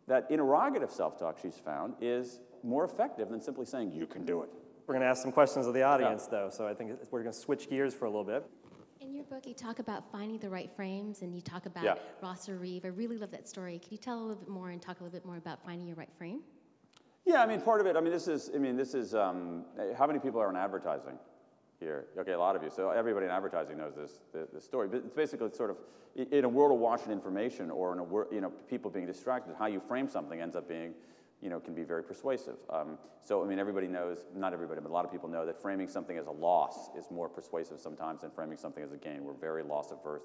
that interrogative self-talk she's found is more effective than simply saying, you can do it. We're going to ask some questions of the audience, though, so I think we're going to switch gears for a little bit. In your book, you talk about finding the right frames, and you talk about Rosser Reeve. I really love that story. Can you tell a little bit more and talk a little bit more about finding your right frame? Yeah, I mean, part of it, this is, how many people are in advertising here? Okay, a lot of you. So everybody in advertising knows this story. But it's basically sort of, in a world of watching information or in a world, people being distracted, how you frame something ends up being, can be very persuasive. So, everybody knows, not everybody, but a lot of people know that framing something as a loss is more persuasive sometimes than framing something as a gain. We're very loss averse.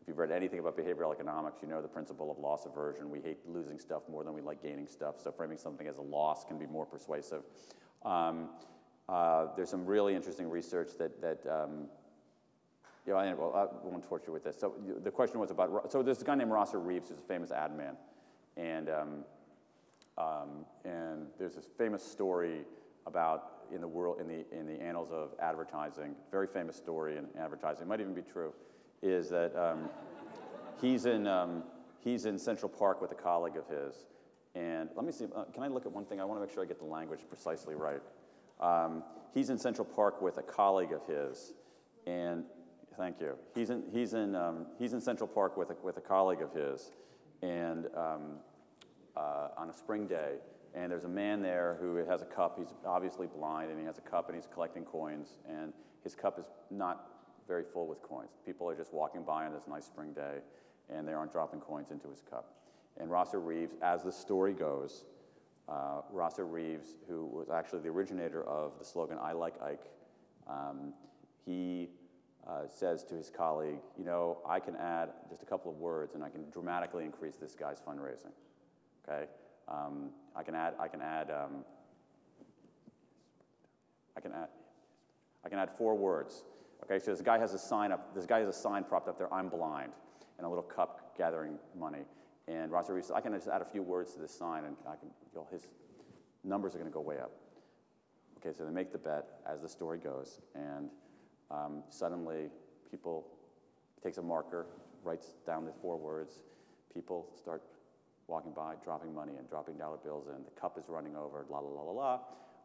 If you've read anything about behavioral economics, you know the principle of loss aversion. We hate losing stuff more than we like gaining stuff, so framing something as a loss can be more persuasive. There's some really interesting research I won't torture you with this. So the question was about, so there's a guy named Rosser Reeves who's a famous ad man, and there's this famous story about in the annals of advertising, very famous story in advertising, it might even be true, is that he's in Central Park with a colleague of his, and let me see, can I look at one thing? I want to make sure I get the language precisely right. He's in Central Park with a colleague of his, and thank you. He's in Central Park with a colleague of his, and on a spring day, and there's a man there who has a cup. He's obviously blind, and he has a cup, and he's collecting coins, and his cup is not very full with coins. People are just walking by on this nice spring day, and they aren't dropping coins into his cup. And Rosser Reeves, as the story goes, Rosser Reeves, who was actually the originator of the slogan, "I like Ike," he says to his colleague, I can add just a couple of words, and I can dramatically increase this guy's fundraising. Okay, I can add 4 words. Okay, so this guy has a sign propped up there, "I'm blind," and a little cup gathering money. And Rosser Reeves says, I can just add a few words to this sign, and his numbers are going to go way up. Okay, so they make the bet as the story goes, and suddenly he takes a marker, writes down the 4 words. People start walking by, dropping money and dropping dollar bills in. The cup is running over, la la la la la.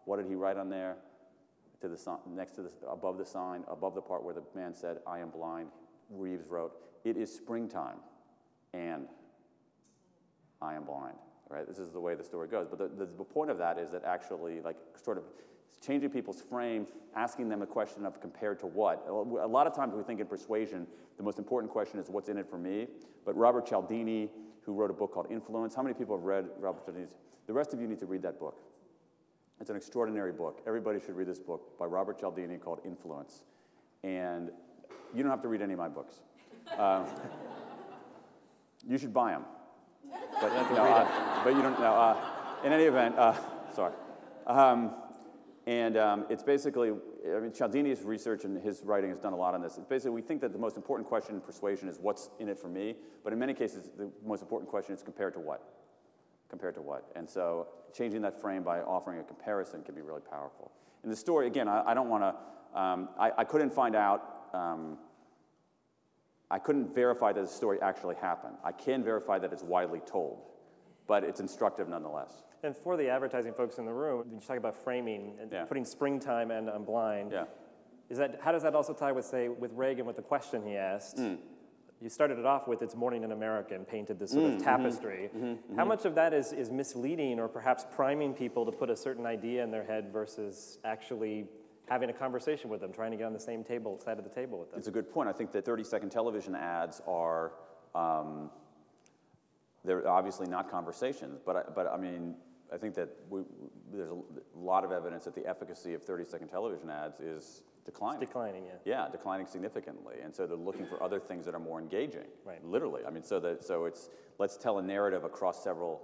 What did he write on there? Above the sign, above the part where the man said, "I am blind," Reeves wrote, "It is springtime, and I am blind." Right? This is the way the story goes. But the point of that is that actually, sort of changing people's frame, asking them a question of compared to what. A lot of times we think in persuasion, the most important question is what's in it for me. But Robert Cialdini, who wrote a book called Influence, how many people have read Robert Cialdini's? The rest of you need to read that book. It's an extraordinary book. Everybody should read this book by Robert Cialdini called Influence. And you don't have to read any of my books. You should buy them. But you don't know. In any event, sorry. It's basically, Cialdini's research and his writing has done a lot on this. It's basically, we think that the most important question in persuasion is what's in it for me, but in many cases, the most important question is compared to what? Compared to what? And so changing that frame by offering a comparison can be really powerful. In the story, again, I don't want to, I couldn't find out, I couldn't verify that the story actually happened. I can verify that it's widely told, but it's instructive nonetheless. And for the advertising folks in the room, you talk about framing and putting springtime and I'm blind. Yeah. How does that also tie with, say, with Reagan, with the question he asked? You started it off with "It's Morning in America" and painted this sort of tapestry. How much of that is misleading or perhaps priming people to put a certain idea in their head versus actually having a conversation with them, trying to get on the same side of the table with them? It's a good point. I think that 30-second television ads are, they're obviously not conversations, but I think that there's a lot of evidence that the efficacy of 30-second television ads is declining. It's declining, yeah. Yeah, declining significantly, and so they're looking for other things that are more engaging. Right. Literally, so it's let's tell a narrative across several.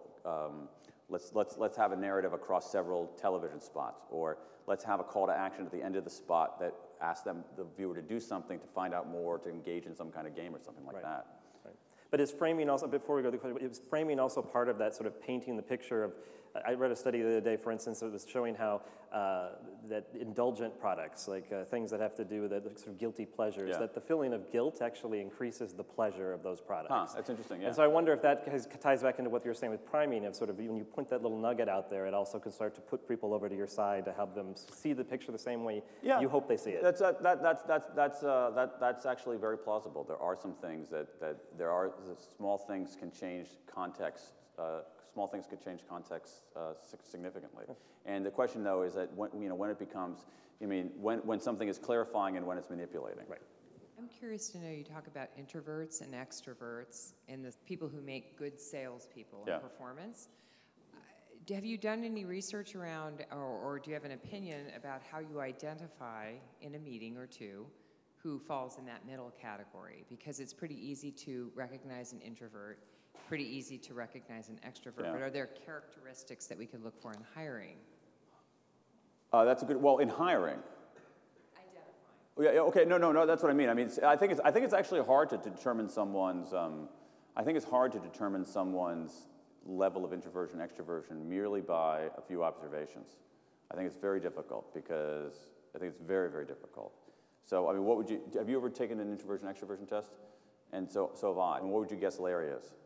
Let's have a narrative across several television spots, or let's have a call to action at the end of the spot that asks the viewer to do something to find out more, to engage in some kind of game or something like that. Right. But is framing also, before we go to the question, is framing also part of that sort of painting the picture I read a study the other day, for instance, that was showing how that indulgent products, like things that have to do with sort of guilty pleasures, that the feeling of guilt actually increases the pleasure of those products. Huh, that's interesting, yeah. And so I wonder if that ties back into what you were saying with priming, of sort of when you point that little nugget out there, it also can start to put people over to your side to help them see the picture the same way you hope they see it. That's actually very plausible. There are some things that small things can change context. Small things could change context significantly. And the question, though, is that when it becomes, when something is clarifying and when it's manipulating. Right. I'm curious to know, you talk about introverts and extroverts and the people who make good salespeople in performance. Have you done any research around, or do you have an opinion about how you identify in a meeting or two who falls in that middle category? Because it's pretty easy to recognize an introvert, pretty easy to recognize an extrovert, but are there characteristics that we could look for in hiring? That's a good, well, in hiring. Identifying. Yeah, okay, no, that's what I mean. I think it's actually hard to determine someone's, level of introversion, extroversion merely by a few observations. I think it's very difficult because I think it's very, very difficult. So, have you ever taken an introversion, extroversion test? And so have I. And what would you guess Larry is?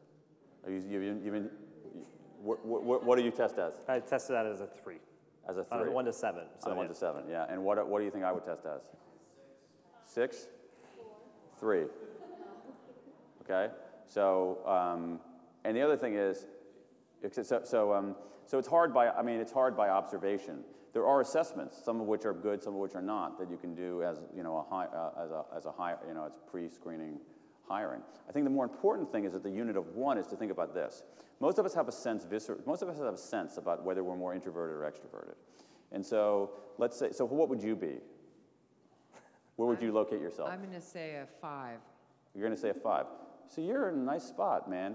What do you test as? I tested that as a 3. As a 3? 1 to 7. So 1 to 7, yeah. And what do you think I would test as? 6? 3. Okay. So, and the other thing is, so it's hard by observation. There are assessments, some of which are good, some of which are not, that you can do as as pre-screening hiring. I think the more important thing is that the unit of 1 is to think about this. Most of us have a sense about whether we're more introverted or extroverted. And so let's say, so what would you be? Where would you locate yourself? I'm going to say a 5. You're going to say a 5. So you're in a nice spot, man.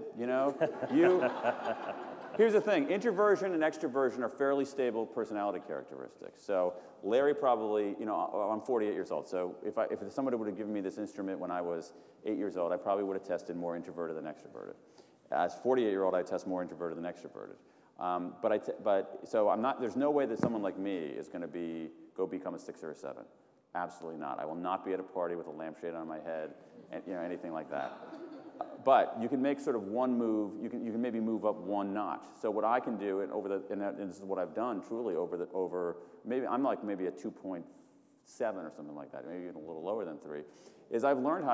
Here's the thing. Introversion and extroversion are fairly stable personality characteristics. So Larry probably, I'm 48 years old. So if somebody would have given me this instrument when I was 8 years old, I probably would have tested more introverted than extroverted. As 48-year-old, I test more introverted than extroverted. So I'm not. There's no way that someone like me is going to go become a 6 or a 7. Absolutely not. I will not be at a party with a lampshade on my head, and anything like that. But you can make sort of one move. You can maybe move up 1 notch. So what I can do, and this is what I've done truly maybe I'm like maybe a 2.7 or something like that, maybe even a little lower than 3, is I've learned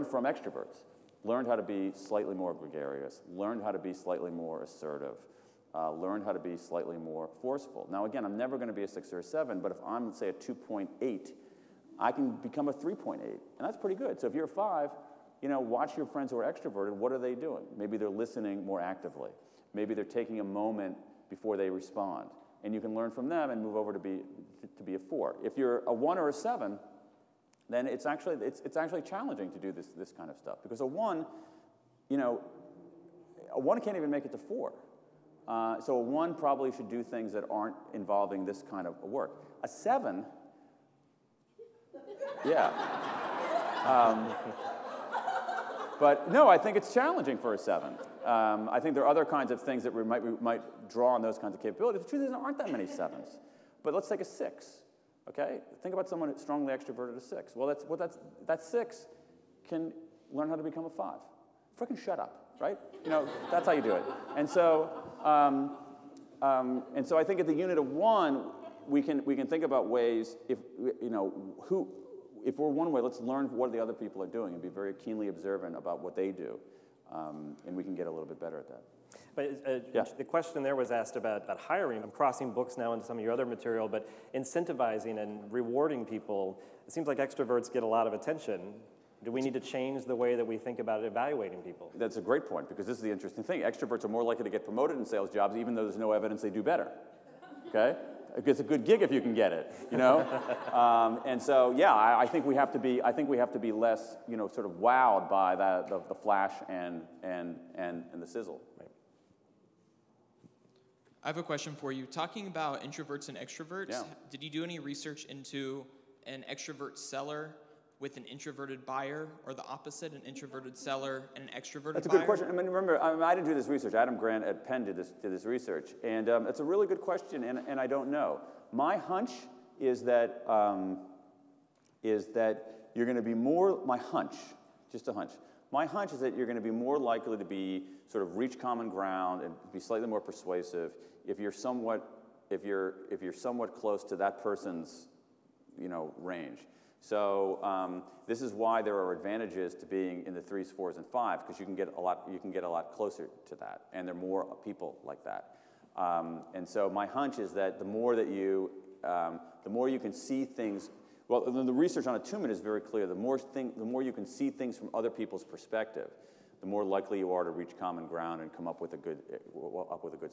from extroverts, learned how to be slightly more gregarious, learned how to be slightly more assertive, learned how to be slightly more forceful. Now again, I'm never going to be a 6 or a 7, but if I'm, say, a 2.8, I can become a 3.8, and that's pretty good. So if you're a 5, watch your friends who are extroverted. What are they doing? Maybe they're listening more actively. Maybe they're taking a moment before they respond. And you can learn from them and move over to be a 4. If you're a 1 or a 7, then it's actually challenging to do this kind of stuff. Because a 1 can't even make it to 4. So a 1 probably should do things that aren't involving this kind of work. A 7, yeah. But no, I think it's challenging for a 7. I think there are other kinds of things that we might draw on those kinds of capabilities. The truth is there aren't that many 7s. But let's take a 6, okay? Think about someone who's strongly extroverted, a 6. Well, that 6 can learn how to become a 5. Frickin' shut up, right? That's how you do it. And so I think at the unit of 1, we can think about ways, if we're one way, let's learn what the other people are doing and be very keenly observant about what they do, and we can get a little bit better at that. But the question there was asked about hiring. I'm crossing books now into some of your other material, but incentivizing and rewarding people, it seems like extroverts get a lot of attention. Do we need to change the way that we think about evaluating people? That's a great point, because this is the interesting thing. Extroverts are more likely to get promoted in sales jobs, even though there's no evidence they do better, okay? It's a good gig if you can get it, and so, yeah, I think we have to be less, sort of wowed by the flash and the sizzle. Right. I have a question for you. Talking about introverts and extroverts, did you do any research into an extrovert seller with an introverted buyer, or the opposite, an introverted seller and an extroverted buyer? That's a good question. I mean, remember, I didn't do this research. Adam Grant at Penn did this research, and it's a really good question, and I don't know. My hunch is that you're going to be more. My hunch, just a hunch. My hunch is that you're going to be more likely to be sort of reach common ground and be slightly more persuasive if you're somewhat close to that person's, range. So this is why there are advantages to being in the 3s, 4s, and 5s, because you can get a lot closer to that, and there are more people like that. And so my hunch is that the more you can see things. Well, the research on attunement is very clear. The more you can see things from other people's perspective, the more likely you are to reach common ground and come up with a good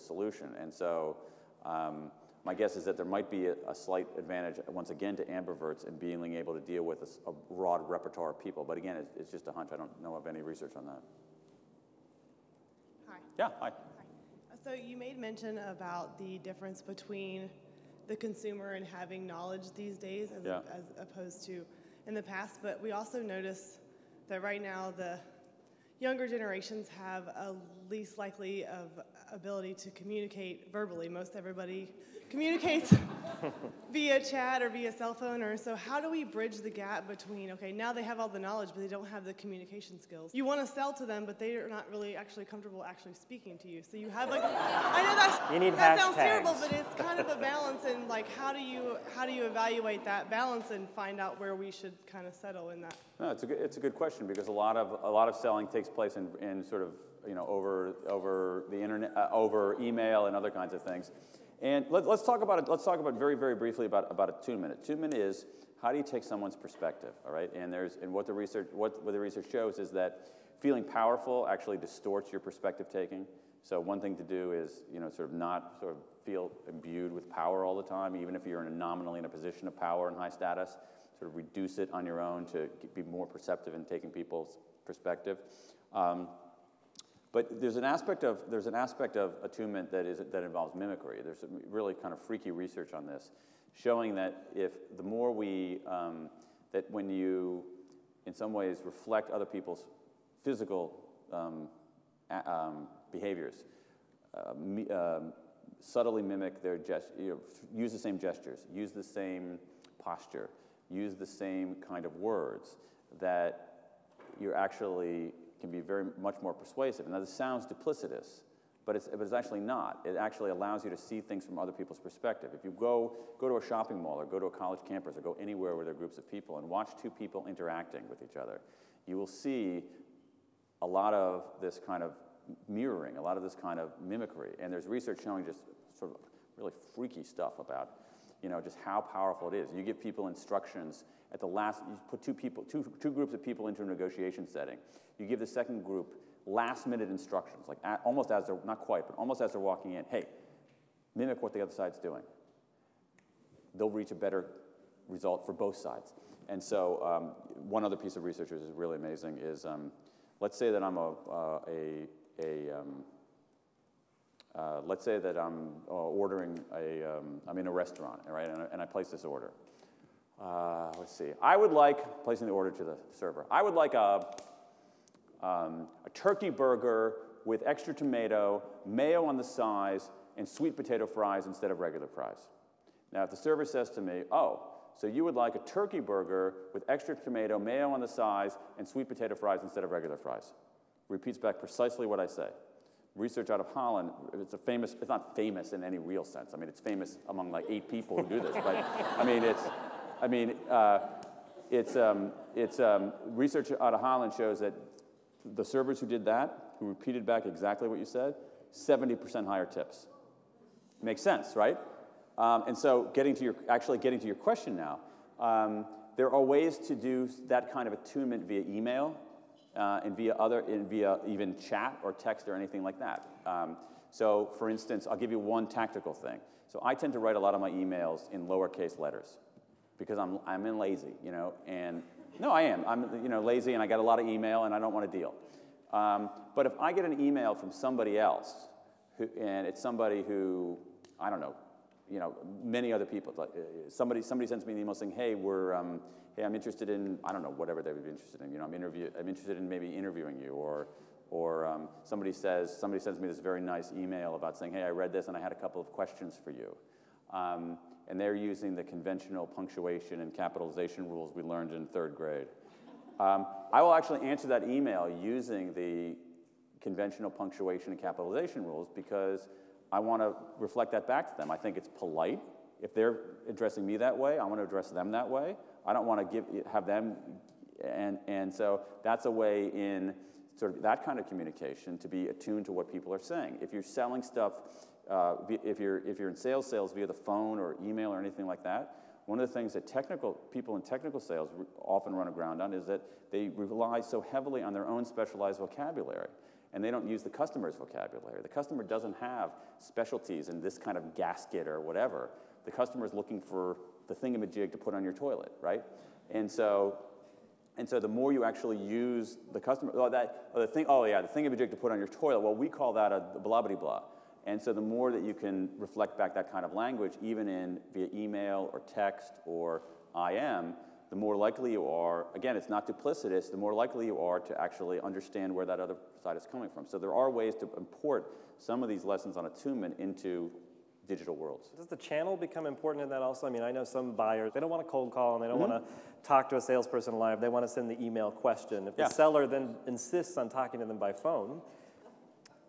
solution. And so, my guess is that there might be a slight advantage, once again, to ambiverts in being able to deal with a broad repertoire of people. But again, it's just a hunch. I don't know of any research on that. Hi. Yeah. Hi. So you made mention about the difference between the consumer and having knowledge these days as opposed to in the past, but we also notice that right now the younger generations have a least likely of ability to communicate verbally. Most everybody communicates via chat or via cell phone, or so how do we bridge the gap between, okay, now they have all the knowledge, but they don't have the communication skills. You want to sell to them, but they are not really actually comfortable actually speaking to you. So you have like, I know that sounds terrible, but it's kind of a balance, and like how do you evaluate that balance and find out where we should kind of settle in that? No, it's a good question, because a lot of selling takes place in sort of over the internet, over email and other kinds of things. And let's talk about it. Let's talk about very, very briefly about attunement. Attunement is how do you take someone's perspective, all right? And what the research shows is that feeling powerful actually distorts your perspective taking. So one thing to do is sort of not sort of feel imbued with power all the time, even if you're nominally in a position of power and high status. Sort of reduce it on your own to be more perceptive in taking people's perspective. But there's an aspect of attunement that involves mimicry. There's some really kind of freaky research on this, showing that the more we that when you, in some ways, reflect other people's physical behaviors, subtly mimic their use the same gestures, use the same posture, use the same kind of words, that you're actually can be very much more persuasive. Now, this sounds duplicitous, but it's actually not. It actually allows you to see things from other people's perspective. If you go to a shopping mall or go to a college campus or go anywhere where there are groups of people and watch two people interacting with each other, you will see a lot of this kind of mirroring, a lot of this kind of mimicry. And there's research showing just sort of really freaky stuff about just how powerful it is. You give people instructions at the last, you put two groups of people into a negotiation setting. You give the second group last-minute instructions, like almost as they're, not quite, but almost as they're walking in. Hey, mimic what the other side's doing. They'll reach a better result for both sides. And so one other piece of research which is really amazing is, let's say that I'm let's say that I'm ordering I'm in a restaurant, right, and I place this order. Let's see. I would like, placing the order to the server, I would like a turkey burger with extra tomato, mayo on the sides, and sweet potato fries instead of regular fries. Now, if the server says to me, oh, so you would like a turkey burger with extra tomato, mayo on the sides, and sweet potato fries instead of regular fries, repeats back precisely what I say. Research out of Holland, it's not famous in any real sense. I mean, it's famous among like 8 people who do this, but research out of Holland shows that the servers who did that, who repeated back exactly what you said, 70% higher tips. Makes sense, right? And so getting to your question now, there are ways to do that kind of attunement via email and via even chat or text or anything like that. So for instance, I'll give you one tactical thing. So I tend to write a lot of my emails in lowercase letters because I'm lazy, and no, I am. I'm lazy, and I get a lot of email, and I don't want to deal. But if I get an email from somebody else, and it's somebody who, I don't know, many other people. Like, somebody sends me an email saying, hey, hey, I'm interested in, I don't know, whatever they would be interested in. I'm interested in maybe interviewing you, or somebody sends me this very nice email about saying, hey, I read this and I had a couple of questions for you. And they're using the conventional punctuation and capitalization rules we learned in 3rd grade. I will actually answer that email using the conventional punctuation and capitalization rules because I want to reflect that back to them. I think it's polite. If they're addressing me that way, I want to address them that way. I don't want to have them, and so that's a way in sort of that kind of communication to be attuned to what people are saying. If you're selling stuff, if you're in sales via the phone or email or anything like that, one of the things that people in technical sales often run aground on is that they rely so heavily on their own specialized vocabulary, and they don't use the customer's vocabulary. The customer doesn't have specialties in this kind of gasket or whatever. The customer is looking for the thingamajig to put on your toilet, right? And so the more you actually use the customer, the thingamajig to put on your toilet, well, we call that a blah-blah-blah. And so the more that you can reflect back that kind of language, even via email or text or IM, the more likely you are, again, it's not duplicitous, the more likely you are to actually understand where that other side is coming from. So there are ways to import some of these lessons on attunement into digital worlds. Does the channel become important in that also? I mean, I know some buyers, they don't want to cold call and they don't want to talk to a salesperson live. They want to send the email question. If the seller then insists on talking to them by phone,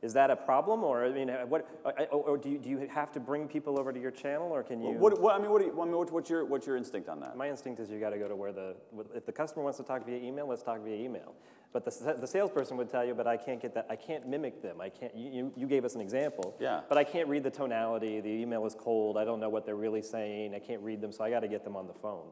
is that a problem, or I mean, or do you have to bring people over to your channel, or can you? What's your instinct on that? My instinct is you got to go to if the customer wants to talk via email, let's talk via email. But the salesperson would tell you, but I can't get that. I can't mimic them. I can't. You gave us an example. Yeah. But I can't read the tonality. The email is cold. I don't know what they're really saying. I can't read them, so I got to get them on the phone.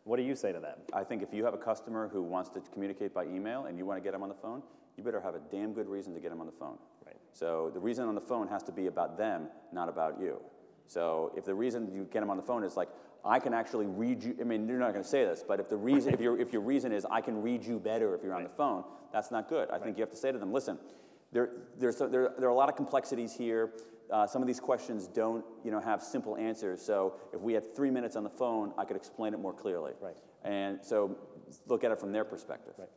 What do you say to that? I think if you have a customer who wants to communicate by email and you want to get them on the phone, you better have a damn good reason to get them on the phone. Right. So the reason on the phone has to be about them, not about you. So if the reason you get them on the phone is like, I can actually read you, I mean, you're not going to say this, but if the reason, if your reason is I can read you better if you're on the phone, that's not good. I think you have to say to them, listen, there are a lot of complexities here. Some of these questions don't, have simple answers. So if we had 3 minutes on the phone, I could explain it more clearly. Right. And so look at it from their perspective. Right.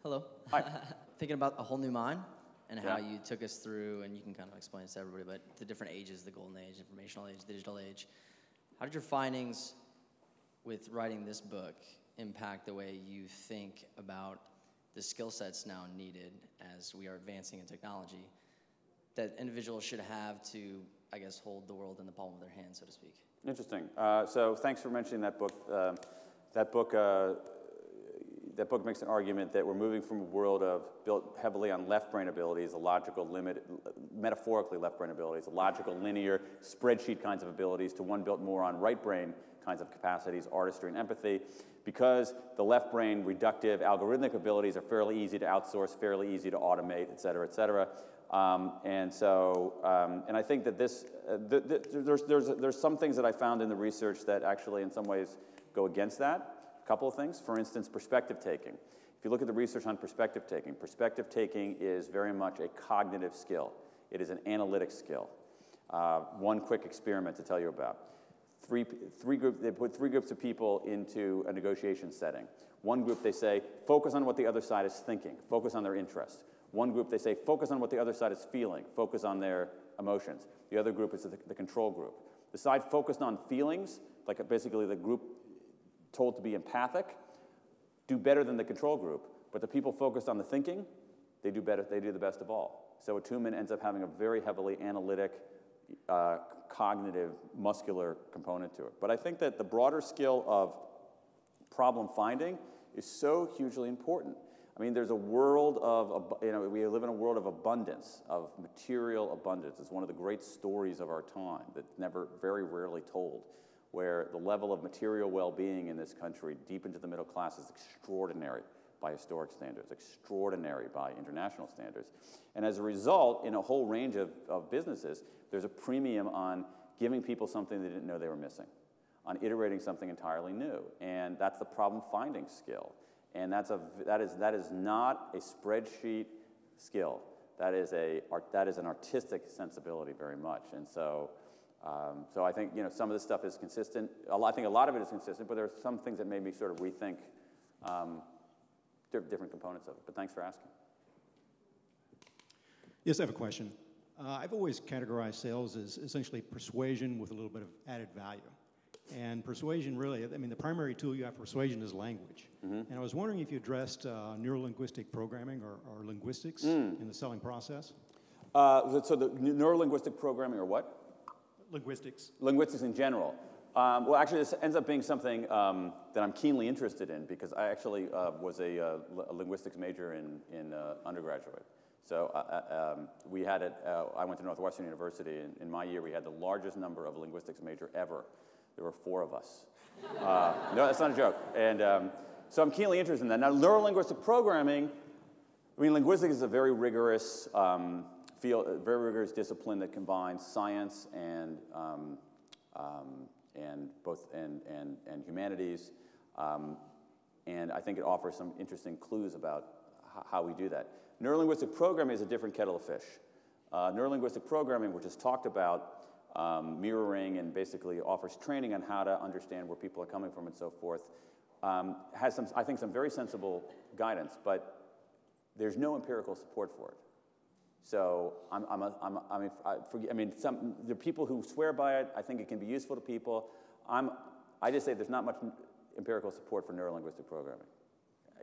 Hello. Hi. Thinking about A Whole New Mind and how you took us through, and you can kind of explain this to everybody, but the different ages, the golden age, informational age, digital age. How did your findings with writing this book impact the way you think about the skill sets now needed as we are advancing in technology that individuals should have to, I guess, hold the world in the palm of their hand, so to speak? Interesting. So thanks for mentioning that book. That book makes an argument that we're moving from a world built heavily on left brain abilities, metaphorically left brain abilities, logical, linear, spreadsheet kinds of abilities, to one built more on right brain kinds of capacities, artistry and empathy, because the left brain reductive algorithmic abilities are fairly easy to outsource, fairly easy to automate, et cetera, et cetera. And I think that there's some things that I found in the research that actually in some ways go against that. A couple of things. For instance, perspective taking. If you look at the research on perspective taking is very much a cognitive skill. It is an analytic skill. One quick experiment to tell you about. They put three groups of people into a negotiation setting. One group, they say, focus on what the other side is thinking, focus on their interest. One group, they say, focus on what the other side is feeling, focus on their emotions. The other group is the control group. The side focused on feelings, like basically the group told to be empathic, do better than the control group. But the people focused on the thinking, they do better, they do the best of all. So attunement ends up having a very heavily analytic, cognitive, muscular component to it. But I think that the broader skill of problem finding is so hugely important. I mean, there's a world of, we live in a world of abundance, of material abundance. It's one of the great stories of our time that's very rarely told, where the level of material well-being in this country, deep into the middle class, is extraordinary by historic standards, extraordinary by international standards. And as a result, in a whole range of businesses, there's a premium on giving people something they didn't know they were missing, on iterating something entirely new. And that's the problem-finding skill. And that is not a spreadsheet skill. That is an artistic sensibility very much, and so I think some of this stuff is consistent. I think a lot of it is consistent, but there are some things that made me sort of rethink different components of it. But thanks for asking. Yes, I have a question. I've always categorized sales as essentially persuasion with a little bit of added value. And persuasion really, I mean, the primary tool you have for persuasion is language. And I was wondering if you addressed neurolinguistic programming or linguistics in the selling process? So the neurolinguistic programming or what? Linguistics. Linguistics in general. Well, actually, this ends up being something that I'm keenly interested in because I actually was a linguistics major in undergraduate. So we had it, I went to Northwestern University, and in my year we had the largest number of linguistics major ever. There were 4 of us. No, that's not a joke. And so I'm keenly interested in that. Now, neurolinguistic programming, I mean, linguistics is a very rigorous very rigorous discipline that combines science and humanities, and I think it offers some interesting clues about how we do that. Neurolinguistic programming is a different kettle of fish. Neurolinguistic programming, which is talked about mirroring and basically offers training on how to understand where people are coming from and so forth, has some, I think, some very sensible guidance, but there's no empirical support for it. So there are people who swear by it. I think it can be useful to people. I just say there's not much empirical support for neurolinguistic programming,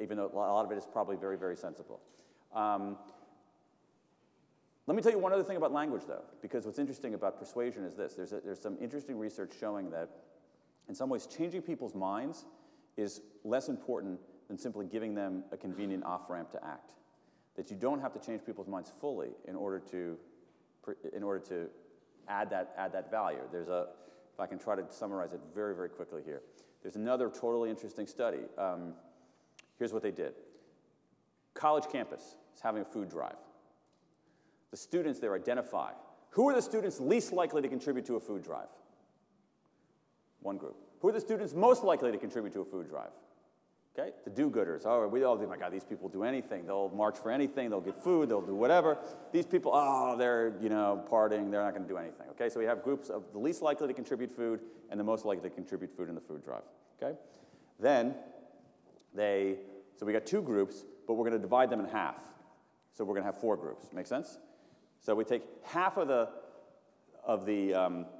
even though a lot of it is probably very, very sensible. Let me tell you one other thing about language, though, because what's interesting about persuasion is this. There's some interesting research showing that, in some ways, changing people's minds is less important than simply giving them a convenient off-ramp to act. That you don't have to change people's minds fully in order to add that value. There's a, if I can try to summarize it very, very quickly here. There's another totally interesting study. Here's what they did. College campus is having a food drive. The students there identify who are the students least likely to contribute to a food drive. One group. Who are the students most likely to contribute to a food drive? Okay, the do-gooders. Oh, we all do. My God, these people do anything. They'll march for anything. They'll get food. They'll do whatever. These people, oh, they're partying. They're not going to do anything. Okay, so we have groups of the least likely to contribute food and the most likely to contribute food in the food drive. Okay, then so we got 2 groups, but we're going to divide them in half. So we're going to have 4 groups. Make sense? So we take half of the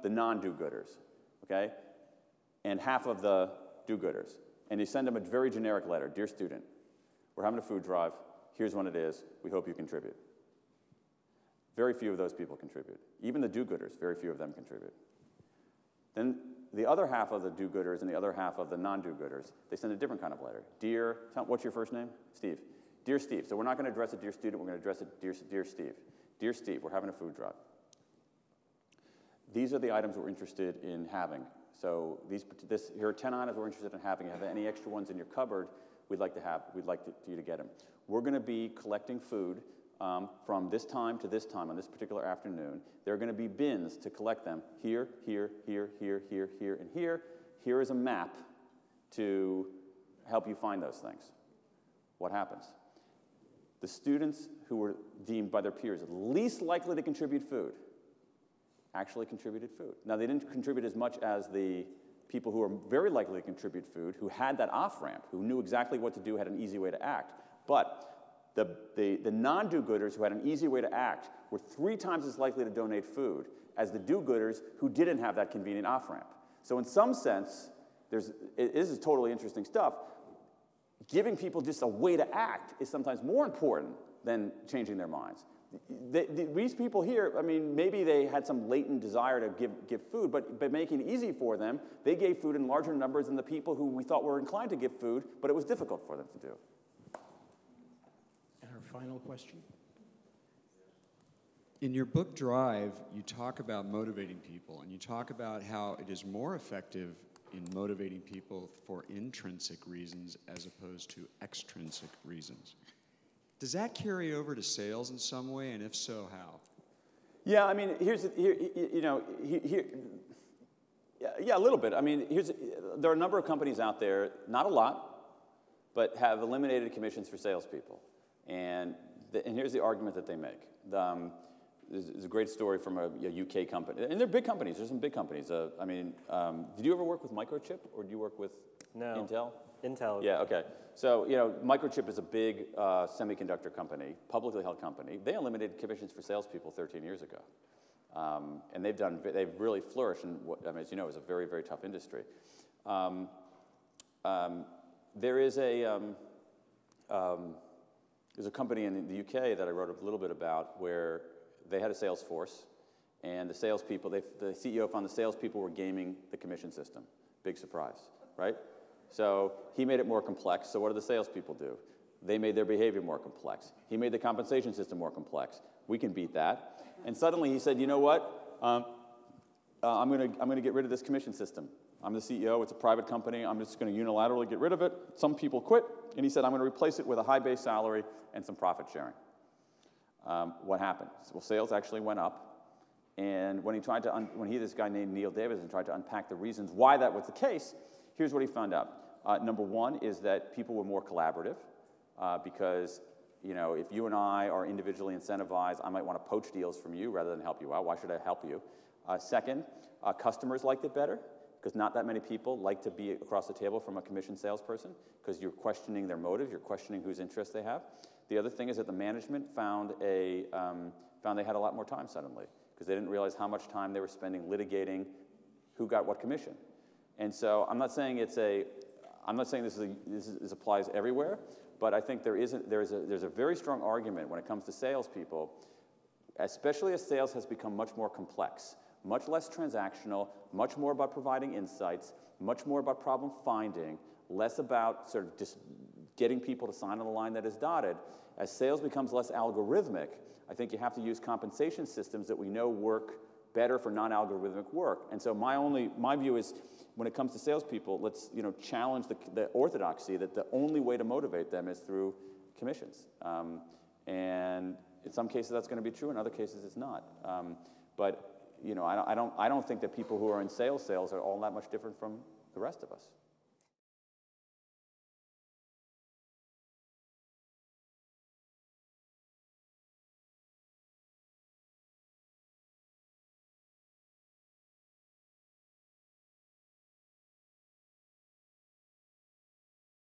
non-do-gooders, okay, and half of the do-gooders. And you send them a very generic letter. Dear student, we're having a food drive. Here's when it is. We hope you contribute. Very few of those people contribute. Even the do-gooders, very few of them contribute. Then the other half of the do-gooders and the other half of the non-do-gooders, they send a different kind of letter. Dear, what's your first name? Steve. Dear Steve. So we're not going to address it, dear student. We're going to address it, dear Steve. Dear Steve, we're having a food drive. These are the items we're interested in having. So here are 10 items we're interested in having. If you have any extra ones in your cupboard, we'd like you to get them. We're going to be collecting food from this time to this time on this particular afternoon. There are going to be bins to collect them here, here, here, here, here, here, and here. Here is a map to help you find those things. What happens? The students who were deemed by their peers least likely to contribute food actually contributed food. Now, they didn't contribute as much as the people who were very likely to contribute food, who had that off-ramp, who knew exactly what to do, had an easy way to act. But the non-do-gooders who had an easy way to act were 3 times as likely to donate food as the do-gooders who didn't have that convenient off-ramp. So in some sense, this is totally interesting stuff. Giving people just a way to act is sometimes more important than changing their minds. These people here, I mean, maybe they had some latent desire to give food, but by making it easy for them, they gave food in larger numbers than the people who we thought were inclined to give food, but it was difficult for them to do. And our final question. In your book, Drive, you talk about motivating people, and you talk about how it is more effective in motivating people for intrinsic reasons as opposed to extrinsic reasons. Does that carry over to sales in some way, and if so, how? Yeah, I mean, yeah, a little bit. I mean, there are a number of companies out there, not a lot, but have eliminated commissions for salespeople. And here's the argument that they make. there's a great story from a UK company, and they're big companies. There's some big companies. I mean, did you ever work with Microchip, or did you work with Intel? Intel. Yeah, okay. So, Microchip is a big semiconductor company, publicly held company. They eliminated commissions for salespeople 13 years ago. And they've really flourished in what, as you know, is a very, very tough industry. There's a company in the UK that I wrote a little bit about where they had a sales force, and the salespeople, the CEO found the salespeople were gaming the commission system. Big surprise, right? So he made it more complex. So what do the salespeople do? They made their behavior more complex. He made the compensation system more complex. We can beat that. And suddenly he said, you know what? I'm gonna get rid of this commission system. I'm the CEO. It's a private company. I'm just going to unilaterally get rid of it. Some people quit, and he said, I'm going to replace it with a high base salary and some profit sharing. What happened? Well, sales actually went up, and when this guy named Neil Davidson tried to unpack the reasons why that was the case, here's what he found out. Number one is that people were more collaborative, because if you and I are individually incentivized, I might want to poach deals from you rather than help you out. Why should I help you? Second, customers liked it better, because not that many people like to be across the table from a commission salesperson, because you're questioning their motives, you're questioning whose interest they have. The other thing is that the management found they had a lot more time suddenly, because they didn't realize how much time they were spending litigating who got what commission. And so I'm not saying this applies everywhere, but I think there's a very strong argument when it comes to salespeople, especially as sales has become much more complex, much less transactional, much more about providing insights, much more about problem finding, less about sort of just getting people to sign on the line that is dotted. As sales becomes less algorithmic, I think you have to use compensation systems that we know work better for non-algorithmic work. And so my view is, when it comes to salespeople, let's challenge the orthodoxy that the only way to motivate them is through commissions. And in some cases that's going to be true, in other cases it's not. But I don't think that people who are in sales are all that much different from the rest of us.